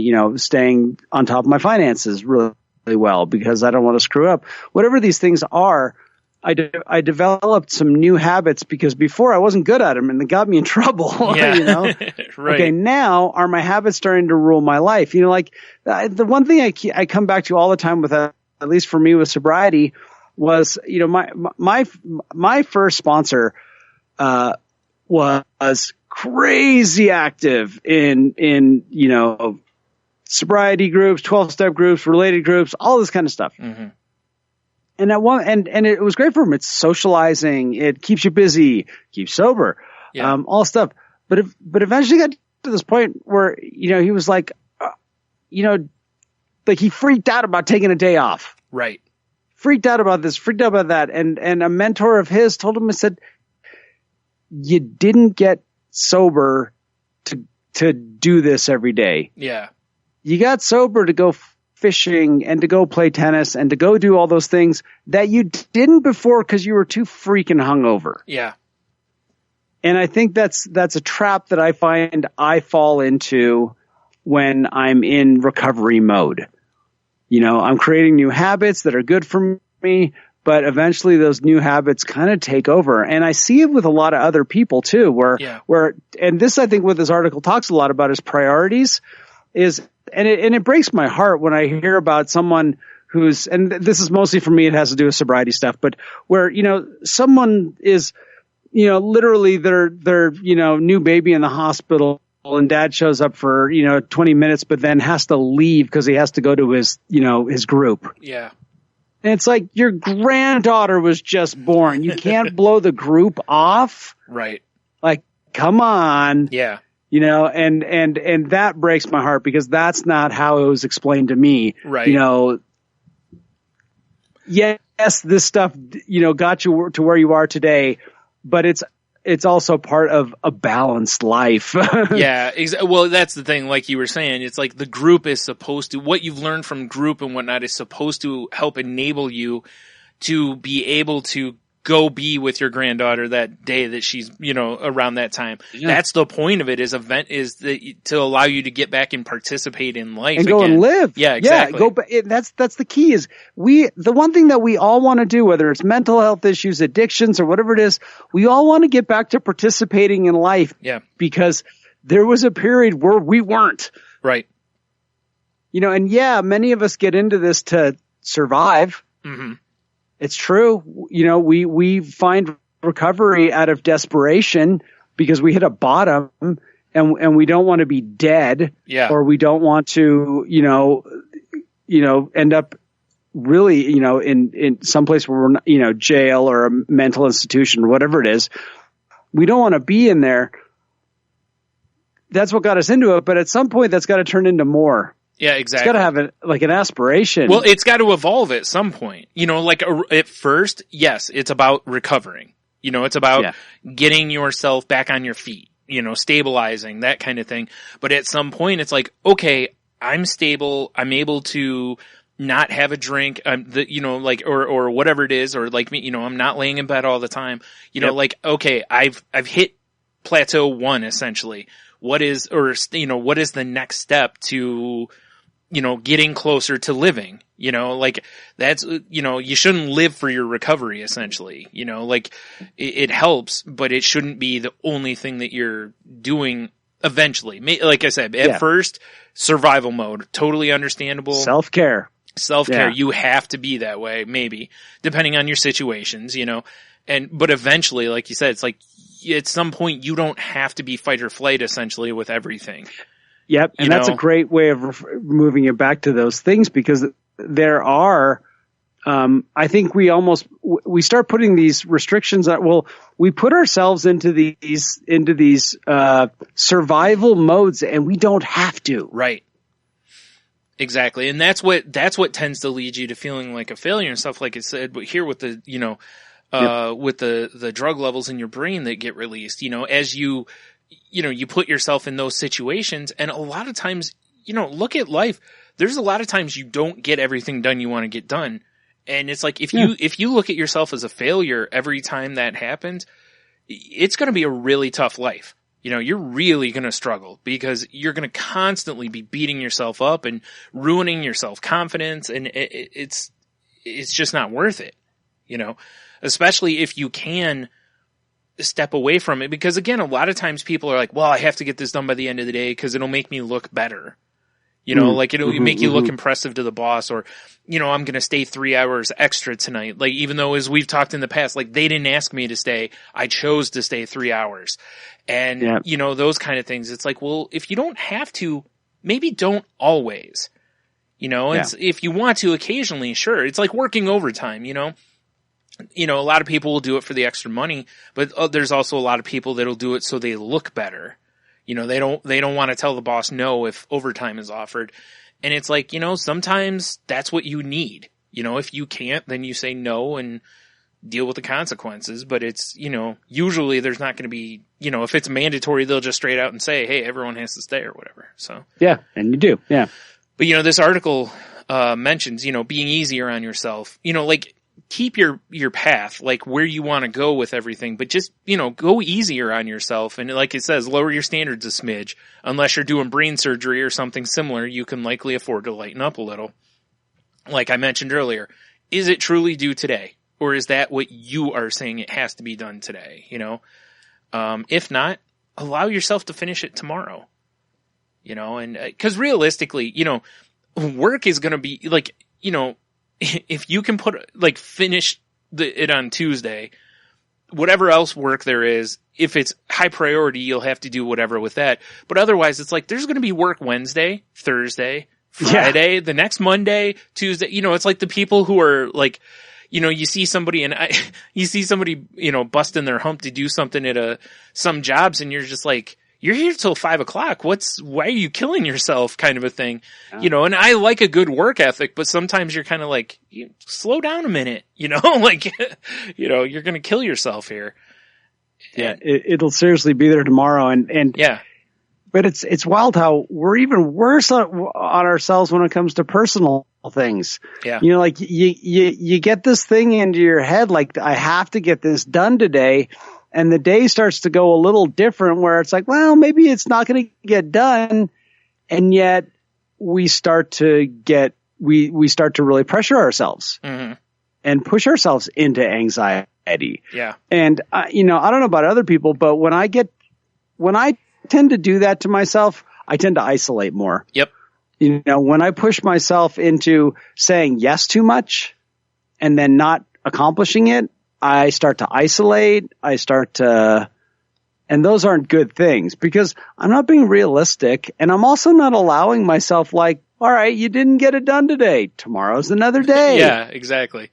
Speaker 4: finances really, really well because I don't want to screw up. Whatever these things are, I developed some new habits because before I wasn't good at them and they got me in trouble.
Speaker 3: Yeah.
Speaker 4: You know?
Speaker 3: Right.
Speaker 4: Okay, now are my habits starting to rule my life? You know, like the one thing I come back to all the time with at least for me with sobriety was, you know, my first sponsor was crazy active in, you know, sobriety groups, 12-step groups, related groups, all this kind of stuff. Mm-hmm. And and it was great for him. It's socializing. It keeps you busy, keeps sober, all stuff. But eventually got to this point where, you know, he was like, like he freaked out about taking a day off.
Speaker 3: Right.
Speaker 4: Freaked out about this, freaked out about that. And a mentor of his told him, I said, you didn't get sober to do this every day.
Speaker 3: Yeah.
Speaker 4: You got sober to go fishing and to go play tennis and to go do all those things that you didn't before because you were too freaking hungover.
Speaker 3: Yeah.
Speaker 4: And I think that's a trap that I find I fall into when I'm in recovery mode. You know, I'm creating new habits that are good for me, but eventually those new habits kind of take over. And I see it with a lot of other people too, where, and this I think what this article talks a lot about is priorities and it breaks my heart when I hear about someone who's, and this is mostly for me, it has to do with sobriety stuff, but where, someone is, literally their, new baby in the hospital, and dad shows up for, 20 minutes, but then has to leave because he has to go to his, his group.
Speaker 3: Yeah.
Speaker 4: And it's like, your granddaughter was just born. You can't blow the group off.
Speaker 3: Right.
Speaker 4: Like, come on.
Speaker 3: Yeah.
Speaker 4: And that breaks my heart because that's not how it was explained to me.
Speaker 3: Right.
Speaker 4: Yes, this stuff, got you to where you are today, but it's also part of a balanced life.
Speaker 3: Yeah. Well, that's the thing. Like you were saying, it's like the group is supposed to, what you've learned from group and whatnot is supposed to help enable you to be able to go be with your granddaughter that day that she's, around that time. Yeah. That's the point of it is to allow you to get back and participate in life
Speaker 4: and go
Speaker 3: again.
Speaker 4: and live.
Speaker 3: Yeah, exactly.
Speaker 4: That's the key is the one thing that we all want to do, whether it's mental health issues, addictions, or whatever it is, we all want to get back to participating in life.
Speaker 3: Yeah.
Speaker 4: Because there was a period where we weren't.
Speaker 3: Right.
Speaker 4: And many of us get into this to survive.
Speaker 3: Mm-hmm.
Speaker 4: It's true. We find recovery out of desperation because we hit a bottom and we don't want to be dead.
Speaker 3: Yeah.
Speaker 4: Or we don't want to, end up really, in some place where we're not, jail or a mental institution or whatever it is. We don't want to be in there. That's what got us into it. But at some point that's got to turn into more.
Speaker 3: Yeah, exactly.
Speaker 4: It's got to have an aspiration.
Speaker 3: Well, it's got to evolve at some point. At first, yes, it's about recovering. It's about getting yourself back on your feet, stabilizing, that kind of thing. But at some point, it's like, okay, I'm stable. I'm able to not have a drink, or whatever it is, or like me, I'm not laying in bed all the time. Okay, I've hit plateau 1 essentially. What is the next step to, getting closer to living, that's, you shouldn't live for your recovery essentially, it helps, but it shouldn't be the only thing that you're doing eventually. Like I said, at first, survival mode, totally understandable.
Speaker 4: Self-care.
Speaker 3: You have to be that way, maybe, depending on your situations, but eventually, like you said, it's like, at some point you don't have to be fight or flight essentially with everything.
Speaker 4: Yep. And that's a great way of moving it back to those things because there are, I think we start putting these restrictions we put ourselves into these survival modes and we don't have to.
Speaker 3: Right. Exactly. And that's what tends to lead you to feeling like a failure and stuff like I said, but here with the, with the drug levels in your brain that get released, as you put yourself in those situations. And a lot of times, look at life. There's a lot of times you don't get everything done you want to get done. And it's like, if you look at yourself as a failure every time that happens, it's going to be a really tough life. You're really going to struggle because you're going to constantly be beating yourself up and ruining your self-confidence. And it's just not worth it, especially if you can step away from it. Because again, a lot of times people are like, well, I have to get this done by the end of the day because it'll make me look better. It'll make you look impressive to the boss, or, I'm going to stay 3 hours extra tonight. Like, even though, as we've talked in the past, like, they didn't ask me to stay. I chose to stay 3 hours. And, those kind of things. It's like, well, if you don't have to, maybe don't always. It's, if you want to occasionally, sure. It's like working overtime, a lot of people will do it for the extra money, but there's also a lot of people that'll do it so they look better. They don't want to tell the boss no if overtime is offered. And it's like, sometimes that's what you need. If you can't, then you say no and deal with the consequences. But it's, usually there's not going to be, if it's mandatory, they'll just straight out and say, hey, everyone has to stay or whatever. So.
Speaker 4: Yeah. And you do. Yeah.
Speaker 3: But, this article, mentions, being easier on yourself, keep your path, like where you want to go with everything, but just, go easier on yourself. And like it says, lower your standards a smidge. Unless you're doing brain surgery or something similar, you can likely afford to lighten up a little. Like I mentioned earlier, is it truly due today? Or is that what you are saying it has to be done today? If not, allow yourself to finish it tomorrow. And cause realistically, work is going to be like, if you can finish it on Tuesday, whatever else work there is, if it's high priority, you'll have to do whatever with that. But otherwise, it's like there's going to be work Wednesday, Thursday, Friday, the next Monday, Tuesday. It's like the people who are like, you see somebody busting their hump to do something at some jobs, and you're just like, you're here till 5 o'clock. Why are you killing yourself, kind of a thing? Yeah. And I like a good work ethic, but sometimes you're kind of like, slow down a minute, like, you're going to kill yourself here.
Speaker 4: Yeah. It'll seriously be there tomorrow. And
Speaker 3: yeah,
Speaker 4: but it's wild how we're even worse on ourselves when it comes to personal things.
Speaker 3: Yeah.
Speaker 4: Like you get this thing into your head, like, I have to get this done today. And the day starts to go a little different where it's like, well, maybe it's not going to get done. And yet we start to really pressure ourselves and push ourselves into anxiety.
Speaker 3: Yeah.
Speaker 4: And, I don't know about other people, but when I tend to do that to myself, I tend to isolate more.
Speaker 3: Yep.
Speaker 4: When I push myself into saying yes too much and then not accomplishing it, I start to isolate. And those aren't good things because I'm not being realistic, and I'm also not allowing myself like, all right, you didn't get it done today. Tomorrow's another day.
Speaker 3: Yeah, exactly.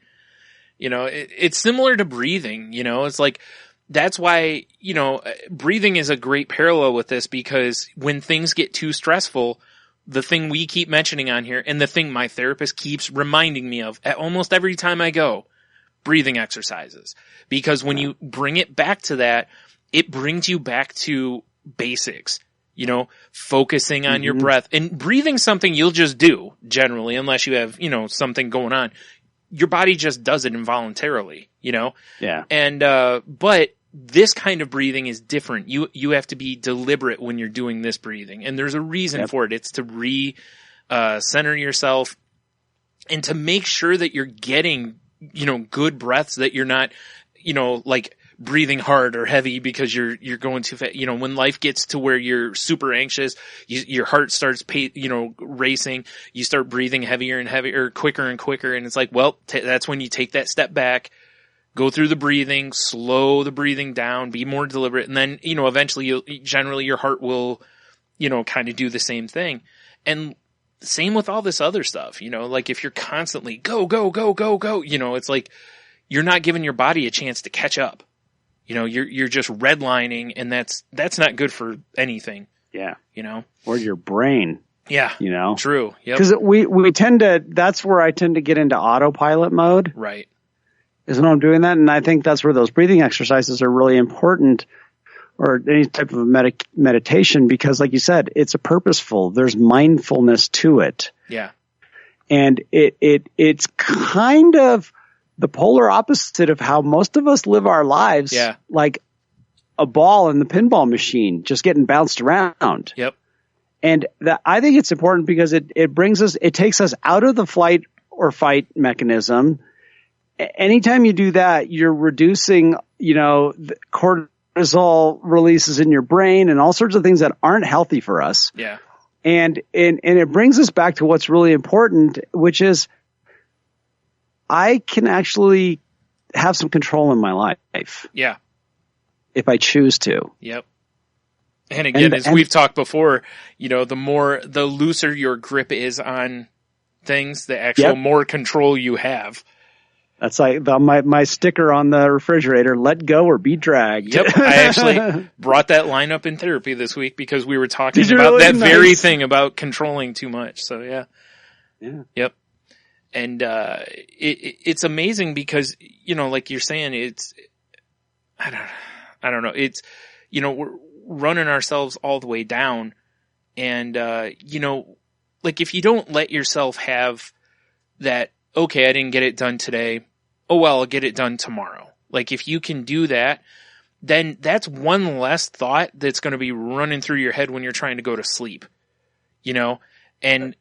Speaker 3: It's similar to breathing, it's like, that's why, breathing is a great parallel with this, because when things get too stressful, the thing we keep mentioning on here, and the thing my therapist keeps reminding me of at almost every time I go, breathing exercises. Because when you bring it back to that, it brings you back to basics, focusing on your breath, and breathing something you'll just do generally, unless you have, something going on. Your body just does it involuntarily,
Speaker 4: Yeah.
Speaker 3: And, but this kind of breathing is different. You have to be deliberate when you're doing this breathing, and there's a reason for it. It's to center yourself and to make sure that you're getting, good breaths, that you're not, like breathing hard or heavy because you're going too fast. When life gets to where you're super anxious, your heart starts, racing, you start breathing heavier and heavier, quicker and quicker. And it's like, well, that's when you take that step back, go through the breathing, slow the breathing down, be more deliberate. And then, eventually generally your heart will, kind of do the same thing. And same with all this other stuff, like if you're constantly go, go, go, go, go, it's like you're not giving your body a chance to catch up. You're just redlining, and that's not good for anything.
Speaker 4: Yeah.
Speaker 3: Or
Speaker 4: your brain.
Speaker 3: Yeah. True. Yep.
Speaker 4: Because that's where I tend to get into autopilot mode.
Speaker 3: Right.
Speaker 4: Is when I'm doing that. And I think that's where those breathing exercises are really important, or any type of meditation, because like you said, it's there's mindfulness to it.
Speaker 3: Yeah.
Speaker 4: And it's kind of the polar opposite of how most of us live our lives.
Speaker 3: Yeah.
Speaker 4: Like a ball in the pinball machine, just getting bounced around.
Speaker 3: Yep.
Speaker 4: And I think it's important because it takes us out of the flight or fight mechanism. Anytime you do that, you're reducing, the cortisol releases in your brain and all sorts of things that aren't healthy for us.
Speaker 3: Yeah.
Speaker 4: And it brings us back to what's really important, which is I can actually have some control in my life.
Speaker 3: Yeah.
Speaker 4: If I choose to.
Speaker 3: Yep. And again, as we've talked before, the looser your grip is on things, the more control you have.
Speaker 4: That's like my sticker on the refrigerator, let go or be dragged.
Speaker 3: Yep. I actually brought that line up in therapy this week because we were talking about
Speaker 4: really?
Speaker 3: that
Speaker 4: Nice.
Speaker 3: very thing about controlling too much. So yeah.
Speaker 4: Yeah.
Speaker 3: Yep. And, it's amazing because, like you're saying, I don't know. It's, we're running ourselves all the way down, and, like if you don't let yourself have that, okay, I didn't get it done today. Oh, well, I'll get it done tomorrow. Like if you can do that, then that's one less thought that's going to be running through your head when you're trying to go to sleep, and,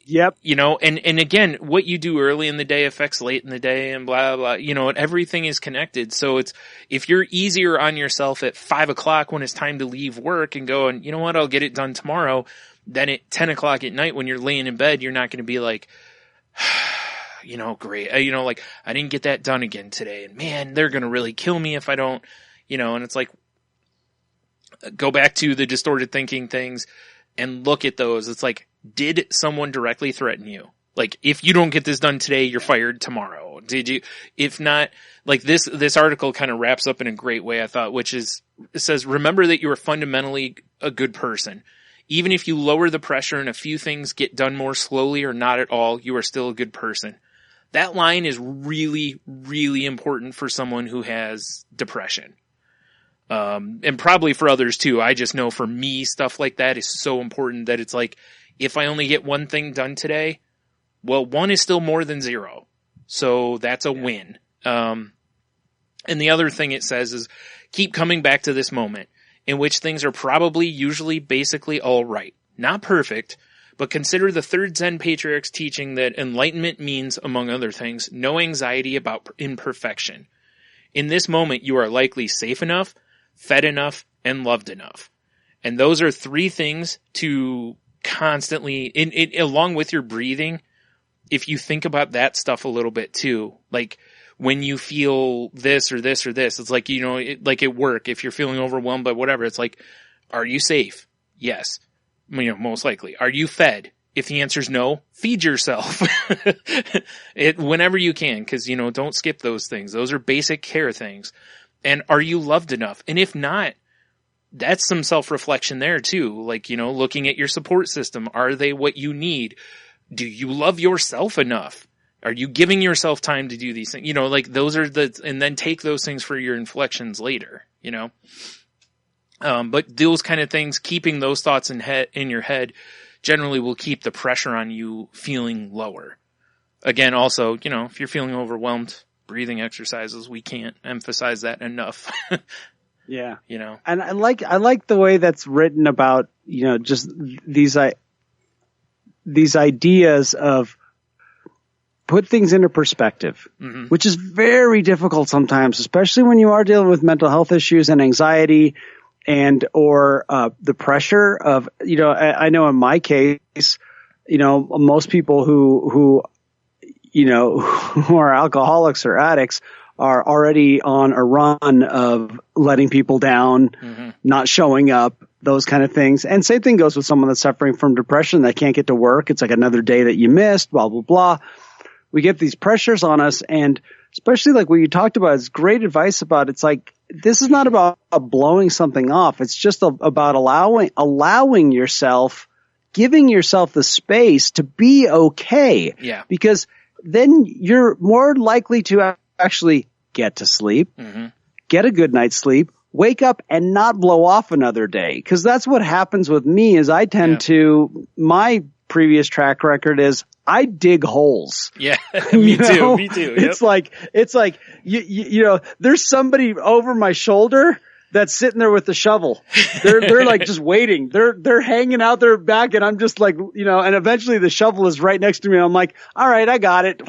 Speaker 4: yep.
Speaker 3: And again, what you do early in the day affects late in the day and blah, blah, everything is connected. So if you're easier on yourself at 5 o'clock when it's time to leave work and go, and you know what, I'll get it done tomorrow. Then at 10 o'clock at night when you're laying in bed, you're not going to be like, great. Like I didn't get that done again today, and man, they're going to really kill me if I don't, and it's like, go back to the distorted thinking things and look at those. It's like, did someone directly threaten you? Like, if you don't get this done today, you're fired tomorrow. Did you? If not, like this article kind of wraps up in a great way, I thought, which is, it says, remember that you are fundamentally a good person. Even if you lower the pressure and a few things get done more slowly or not at all, you are still a good person. That line is really, really important for someone who has depression. And probably for others too. I just know for me, stuff like that is so important that it's like, if I only get one thing done today, well, one is still more than zero. So that's a win. And the other thing it says is keep coming back to this moment in which things are probably usually basically all right. Not perfect, but consider the third Zen patriarch's teaching that enlightenment means, among other things, no anxiety about imperfection. In this moment, you are likely safe enough, fed enough, and loved enough. And those are three things to constantly, along with your breathing, if you think about that stuff a little bit too, like when you feel this or this or this, it's like, like at work, if you're feeling overwhelmed by whatever, it's like, are you safe? Yes. Most likely. Are you fed? If the answer is no, feed yourself whenever you can. Cause don't skip those things. Those are basic care things. And are you loved enough? And if not, that's some self-reflection there too. Like, looking at your support system. Are they what you need? Do you love yourself enough? Are you giving yourself time to do these things? Like those are and then take those things for your inflections later, but those kind of things, keeping those thoughts in your head generally will keep the pressure on you feeling lower. Again, also, if you're feeling overwhelmed, breathing exercises, we can't emphasize that enough.
Speaker 4: Yeah. And I like the way that's written about, just these ideas of put things into perspective, which is very difficult sometimes, especially when you are dealing with mental health issues and anxiety and or the pressure of, I know in my case, most people who are alcoholics or addicts are already on a run of letting people down, not showing up, those kind of things. And same thing goes with someone that's suffering from depression that can't get to work. It's like another day that you missed, blah, blah, blah. We get these pressures on us, and especially like what you talked about is great advice about, it's like, this is not about blowing something off. It's just about allowing yourself, giving yourself the space to be okay.
Speaker 3: Yeah.
Speaker 4: Because then you're more likely to actually get to sleep, get a good night's sleep, wake up and not blow off another day. Cause that's what happens with me is I tend to, my previous track record is I dig holes.
Speaker 3: Yeah. Me too. Yep.
Speaker 4: It's like, there's somebody over my shoulder that's sitting there with the shovel. They're like just waiting. They're hanging out their back, and I'm just like, and eventually the shovel is right next to me. And I'm like, all right, I got it.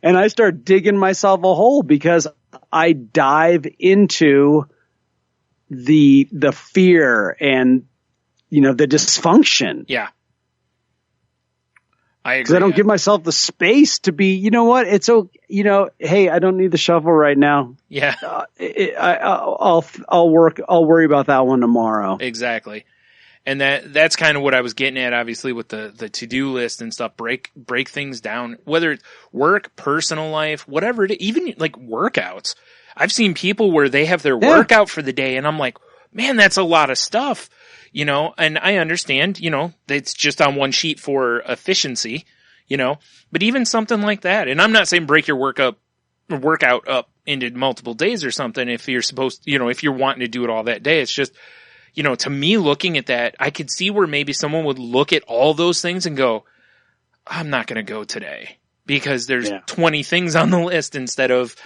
Speaker 4: And I start digging myself a hole because I dive into the fear and, the dysfunction.
Speaker 3: Yeah. I agree.
Speaker 4: Because I don't give myself the space to be, it's hey, I don't need the shovel right now.
Speaker 3: Yeah.
Speaker 4: I'll worry about that one tomorrow.
Speaker 3: Exactly. And that's kind of what I was getting at, obviously, with the to-do list and stuff. Break things down, whether it's work, personal life, whatever it is, even like workouts. I've seen people where they have their workout for the day, and I'm like, man, that's a lot of stuff. And I understand, it's just on one sheet for efficiency, but even something like that. And I'm not saying break your workout up into multiple days or something if you're supposed to, if you're wanting to do it all that day. It's just, to me, looking at that, I could see where maybe someone would look at all those things and go, I'm not going to go today because there's 20 things on the list instead of,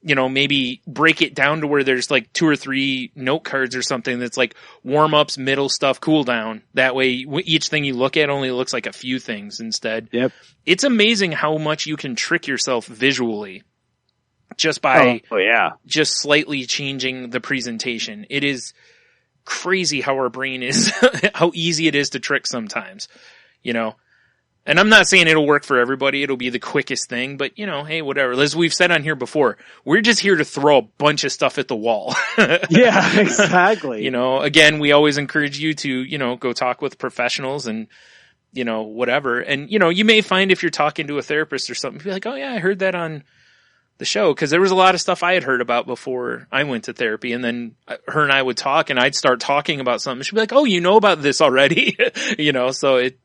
Speaker 3: maybe break it down to where there's like 2 or 3 note cards or something that's like warm ups, middle stuff, cool down. That way each thing you look at only looks like a few things instead.
Speaker 4: Yep.
Speaker 3: It's amazing how much you can trick yourself visually just by just slightly changing the presentation. It is crazy how our brain is, how easy it is to trick sometimes, And I'm not saying it'll work for everybody. It'll be the quickest thing, but hey, whatever. As we've said on here before, we're just here to throw a bunch of stuff at the wall.
Speaker 4: Yeah, exactly.
Speaker 3: Again, we always encourage you to, go talk with professionals and, whatever. And, you may find if you're talking to a therapist or something, be like, oh yeah, I heard that on the show. Cause there was a lot of stuff I had heard about before I went to therapy. And then her and I would talk and I'd start talking about something. She'd be like, oh, you know about this already. So it.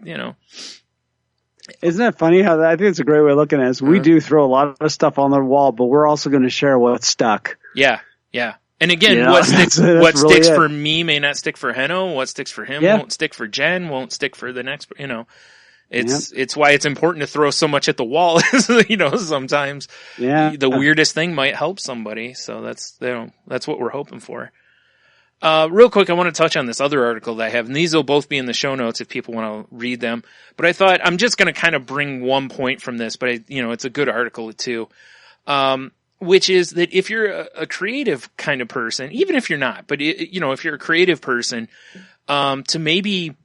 Speaker 4: Isn't that funny how I think it's a great way of looking at it is we do throw a lot of stuff on the wall, but we're also going to share what's stuck.
Speaker 3: Yeah. Yeah. And again, what sticks, what sticks for me may not stick for Heno. What sticks for him won't stick for Jen, won't stick for the next, it's why it's important to throw so much at the wall. Sometimes the weirdest thing might help somebody. So that's what we're hoping for. Real quick, I want to touch on this other article that I have, and these will both be in the show notes if people want to read them. But I thought I'm just going to kind of bring one point from this, but it's a good article too. Which is that if you're a creative kind of person, even if you're not, but if you're a creative person, to maybe,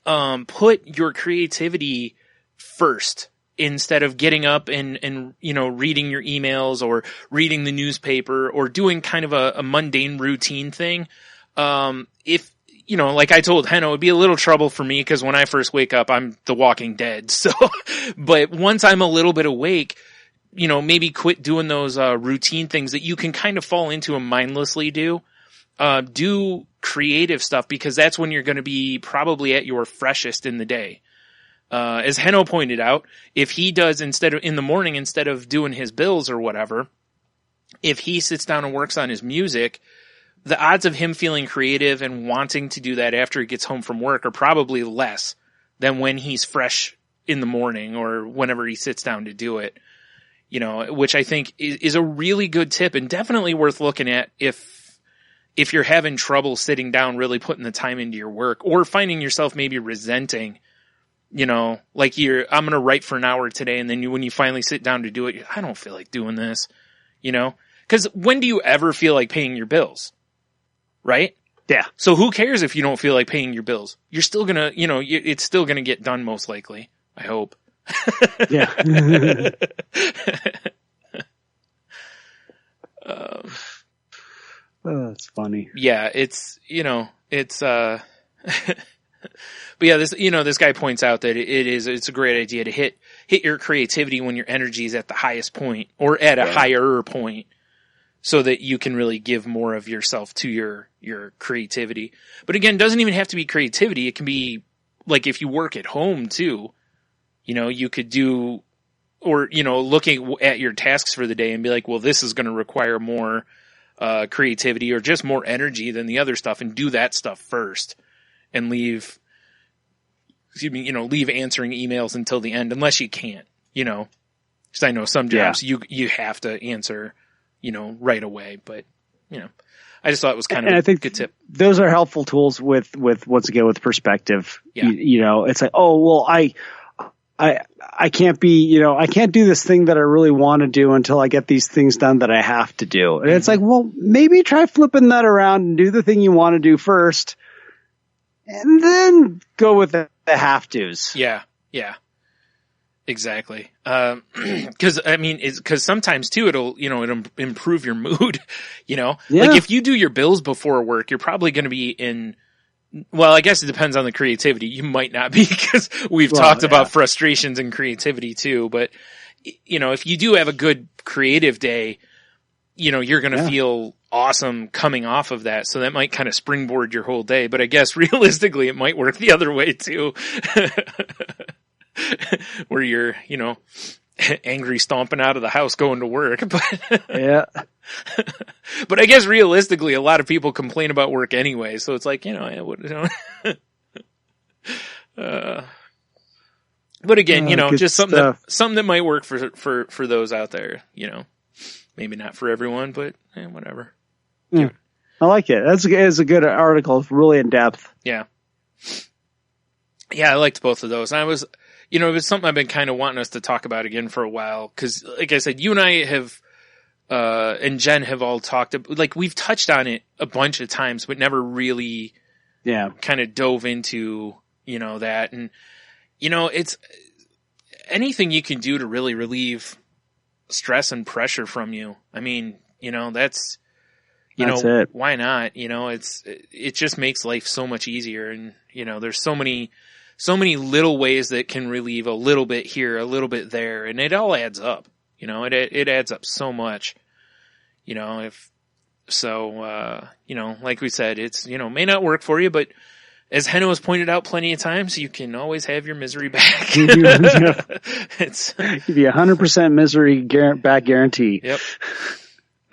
Speaker 3: put your creativity first instead of getting up and reading your emails or reading the newspaper or doing kind of a mundane routine thing. If, like I told Heno, it'd be a little trouble for me because when I first wake up, I'm the Walking Dead. So, but once I'm a little bit awake, maybe quit doing those, routine things that you can kind of fall into and mindlessly do. Do creative stuff because that's when you're going to be probably at your freshest in the day. As Heno pointed out, if he does in the morning, instead of doing his bills or whatever, if he sits down and works on his music, the odds of him feeling creative and wanting to do that after he gets home from work are probably less than when he's fresh in the morning or whenever he sits down to do it, which I think is a really good tip and definitely worth looking at if you're having trouble sitting down, really putting the time into your work or finding yourself maybe resenting, like I'm going to write for an hour today. And then when you finally sit down to do it, I don't feel like doing this, cause when do you ever feel like paying your bills? Right?
Speaker 4: Yeah.
Speaker 3: So who cares if you don't feel like paying your bills? You're still going to, it's still going to get done most likely. I hope.
Speaker 4: Yeah. That's funny.
Speaker 3: Yeah. It's, but yeah, this guy points out that it's a great idea to hit your creativity when your energy is at the highest point or at a higher point so that you can really give more of yourself to your creativity. But again, it doesn't even have to be creativity. It can be like if you work at home too, you could do, or, looking at your tasks for the day and be like, well, this is going to require more, creativity or just more energy than the other stuff and do that stuff first and leave answering emails until the end, unless you can't, because I know some jobs you have to answer, right away, but, I just thought it was kind of a good tip.
Speaker 4: Those are helpful tools with once again, with perspective.
Speaker 3: Yeah.
Speaker 4: It's like, oh, well, I can't be, I can't do this thing that I really want to do until I get these things done that I have to do. And it's like, well, maybe try flipping that around and do the thing you want to do first and then go with the have tos.
Speaker 3: Yeah. Yeah. Exactly. Cause sometimes too, it'll improve your mood, like if you do your bills before work, you're probably going to be well, I guess it depends on the creativity. You might not be because we've talked about frustrations and creativity too. But, if you do have a good creative day, you're going to feel awesome coming off of that. So that might kind of springboard your whole day. But I guess realistically, it might work the other way too. Where you're, angry stomping out of the house going to work. But but I guess realistically, a lot of people complain about work anyway. So it's like, but again, just something that might work for those out there, maybe not for everyone, but whatever.
Speaker 4: Yeah. I like it. It's a good article. It's really in depth.
Speaker 3: Yeah. Yeah. I liked both of those. And I was, it was something I've been kind of wanting us to talk about again for a while. Cause like I said, you and I have, and Jen have all talked about, like we've touched on it a bunch of times, but never really, kind of dove into, that. And, it's anything you can do to really relieve stress and pressure from you. I mean, that's
Speaker 4: it.
Speaker 3: Why not? It just makes life so much easier. And, there's so many little ways that can relieve a little bit here, a little bit there. And it all adds up, it adds up so much, like we said, it's, may not work for you, but as Henno has pointed out plenty of times, you can always have your misery back. It's
Speaker 4: give you 100% misery back guarantee.
Speaker 3: Yep.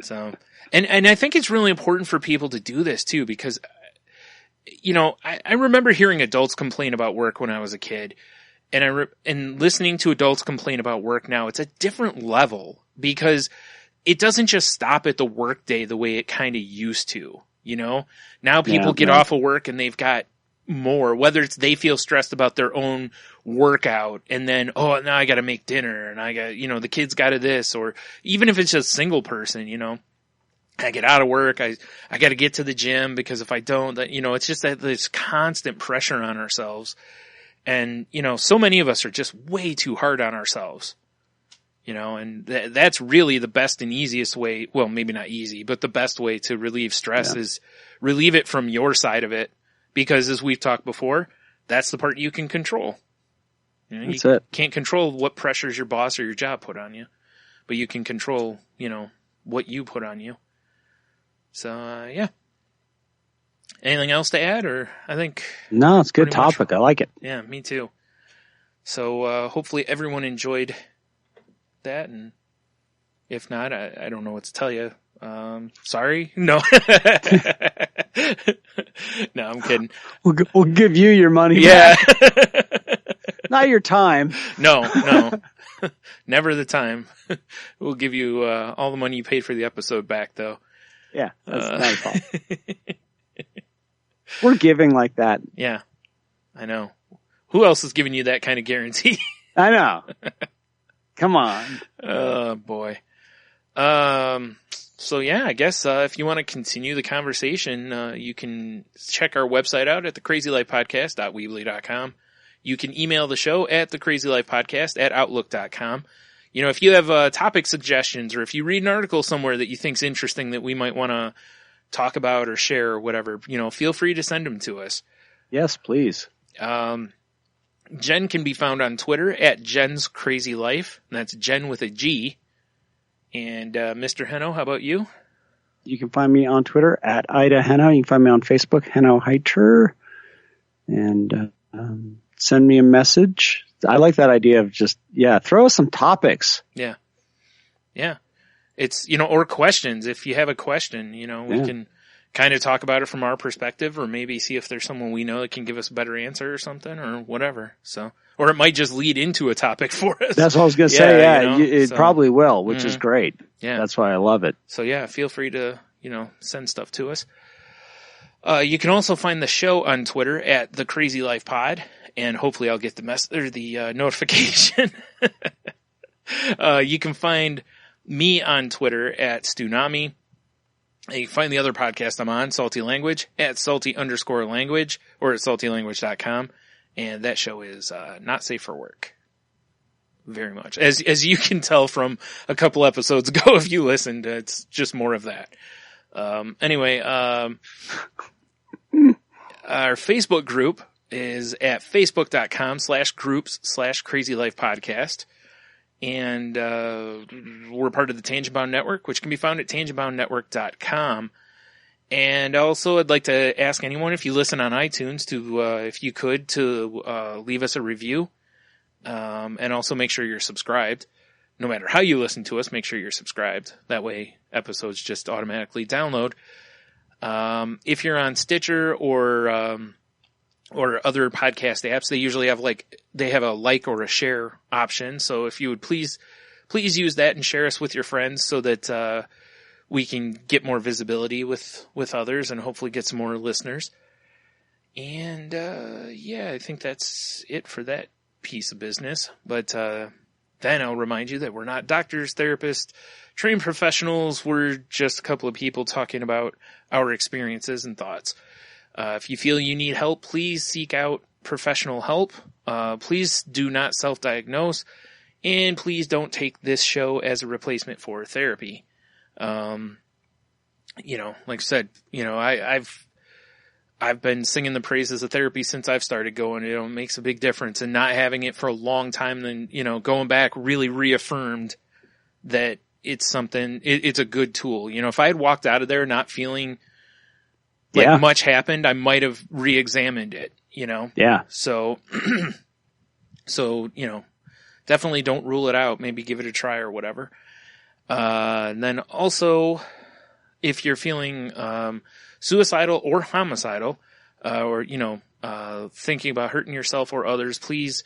Speaker 3: So, and I think it's really important for people to do this too, because, I remember hearing adults complain about work when I was a kid, and and listening to adults complain about work now, it's a different level because it doesn't just stop at the work day the way it kind of used to, Now people get off of work and they've got more, whether it's they feel stressed about their own workout and then, oh, now I got to make dinner and I got, the kids got to this, or even if it's just a single person, I get out of work, I got to get to the gym because if I don't, it's just that there's constant pressure on ourselves. And, so many of us are just way too hard on ourselves, and that's really the best and easiest way. Well, maybe not easy, but the best way to relieve stress is relieve it from your side of it. Because as we've talked before, that's the part you can control. You can't control what pressures your boss or your job put on you, but you can control, what you put on you. So, yeah. Anything else to add, or I think?
Speaker 4: No, it's a good topic. I like it.
Speaker 3: Yeah, me too. So, hopefully everyone enjoyed that, and if not, I don't know what to tell you. Sorry? No. No, I'm kidding.
Speaker 4: We'll give you your money back. Not your time.
Speaker 3: No. Never the time. We'll give you all the money you paid for the episode back, though.
Speaker 4: Yeah, that's not a problem. We're giving like that.
Speaker 3: Yeah, I know. Who else is giving you that kind of guarantee?
Speaker 4: I know. Come on.
Speaker 3: Oh, boy. So yeah, I guess, if you want to continue the conversation, you can check our website out at thecrazylifepodcast.weebly.com. You can email the show at thecrazylifepodcast@outlook.com. If you have, topic suggestions, or if you read an article somewhere that you think's interesting that we might want to talk about or share or whatever, feel free to send them to us.
Speaker 4: Yes, please.
Speaker 3: Jen can be found on Twitter at Jen's Crazy Life. And that's Jen with a G. And, Mr. Henno, how about you?
Speaker 4: You can find me on Twitter at Ida Henno. You can find me on Facebook, Henno Heiter. And, send me a message. I like that idea of just, throw us some topics.
Speaker 3: Yeah. Yeah. It's, or questions. If you have a question, we can kind of talk about it from our perspective, or maybe see if there's someone we know that can give us a better answer or something, or whatever. So, or it might just lead into a topic for us.
Speaker 4: That's what I was going to say. It probably will, which is great.
Speaker 3: Yeah.
Speaker 4: That's why I love it.
Speaker 3: So yeah, feel free to, send stuff to us. You can also find the show on Twitter at The Crazy Life Pod, and hopefully I'll get the notification. You can find me on Twitter at Stunami. You can find the other podcast I'm on, Salty Language, at salty_language, or at saltylanguage.com. And that show is not safe for work. Very much. As you can tell from a couple episodes ago, if you listened, it's just more of that. Anyway, our Facebook group is at facebook.com/groups/crazylifepodcast. And we're part of the Tangentbound Network, which can be found at tangentboundnetwork.com. And also, I'd like to ask anyone, if you listen on iTunes, to if you could, to leave us a review. And also make sure you're subscribed. No matter how you listen to us, make sure you're subscribed. That way, episodes just automatically download. If you're on Stitcher or other podcast apps, they usually have they have a like or a share option. So if you would please use that and share us with your friends, so that we can get more visibility with others and hopefully get some more listeners. And I think that's it for that piece of business. But then I'll remind you that we're not doctors, therapists, trained professionals. We're just a couple of people talking about our experiences and thoughts. If you feel you need help, please seek out professional help. Please do not self-diagnose, and please don't take this show as a replacement for therapy. You know, like I said, you know, I've been singing the praises of therapy since I've started going. You know, it makes a big difference, and not having it for a long time, then, you know, going back really reaffirmed that it's something, it's a good tool. You know, if I had walked out of there not feeling like much happened, I might have re-examined it, you know?
Speaker 4: Yeah.
Speaker 3: So, you know, definitely don't rule it out. Maybe give it a try or whatever. And then also, if you're feeling, suicidal or homicidal, or, you know, thinking about hurting yourself or others, please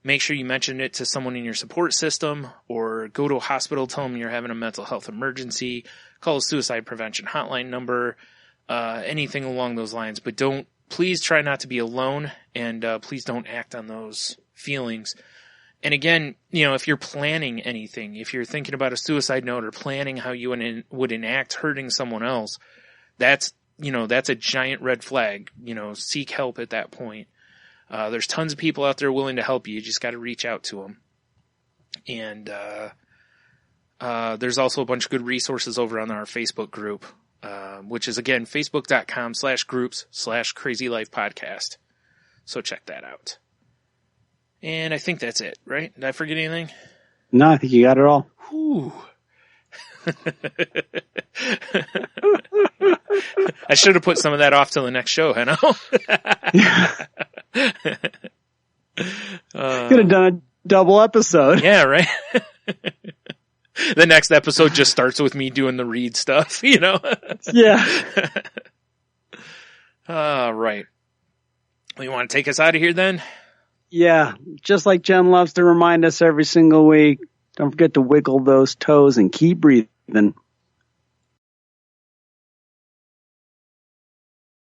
Speaker 3: make sure you mention it to someone in your support system, or go to a hospital, tell them you're having a mental health emergency, call a suicide prevention hotline number, anything along those lines. But please try not to be alone, and please don't act on those feelings. And again, you know, if you're planning anything, if you're thinking about a suicide note or planning how you would enact hurting someone else, that's a giant red flag. You know, seek help at that point. There's tons of people out there willing to help you. You just got to reach out to them. And there's also a bunch of good resources over on our Facebook group, which is, again, facebook.com/groups/crazylifepodcast. So check that out. And I think that's it, right? Did I forget anything?
Speaker 4: No, I think you got it all.
Speaker 3: Whew. I should have put some of that off till the next show, Heno.
Speaker 4: Could have done a double episode.
Speaker 3: Yeah, right? The next episode just starts with me doing the read stuff, you know?
Speaker 4: Yeah.
Speaker 3: Right. Well, you want to take us out of here then?
Speaker 4: Yeah. Just like Jen loves to remind us every single week, don't forget to wiggle those toes and keep breathing.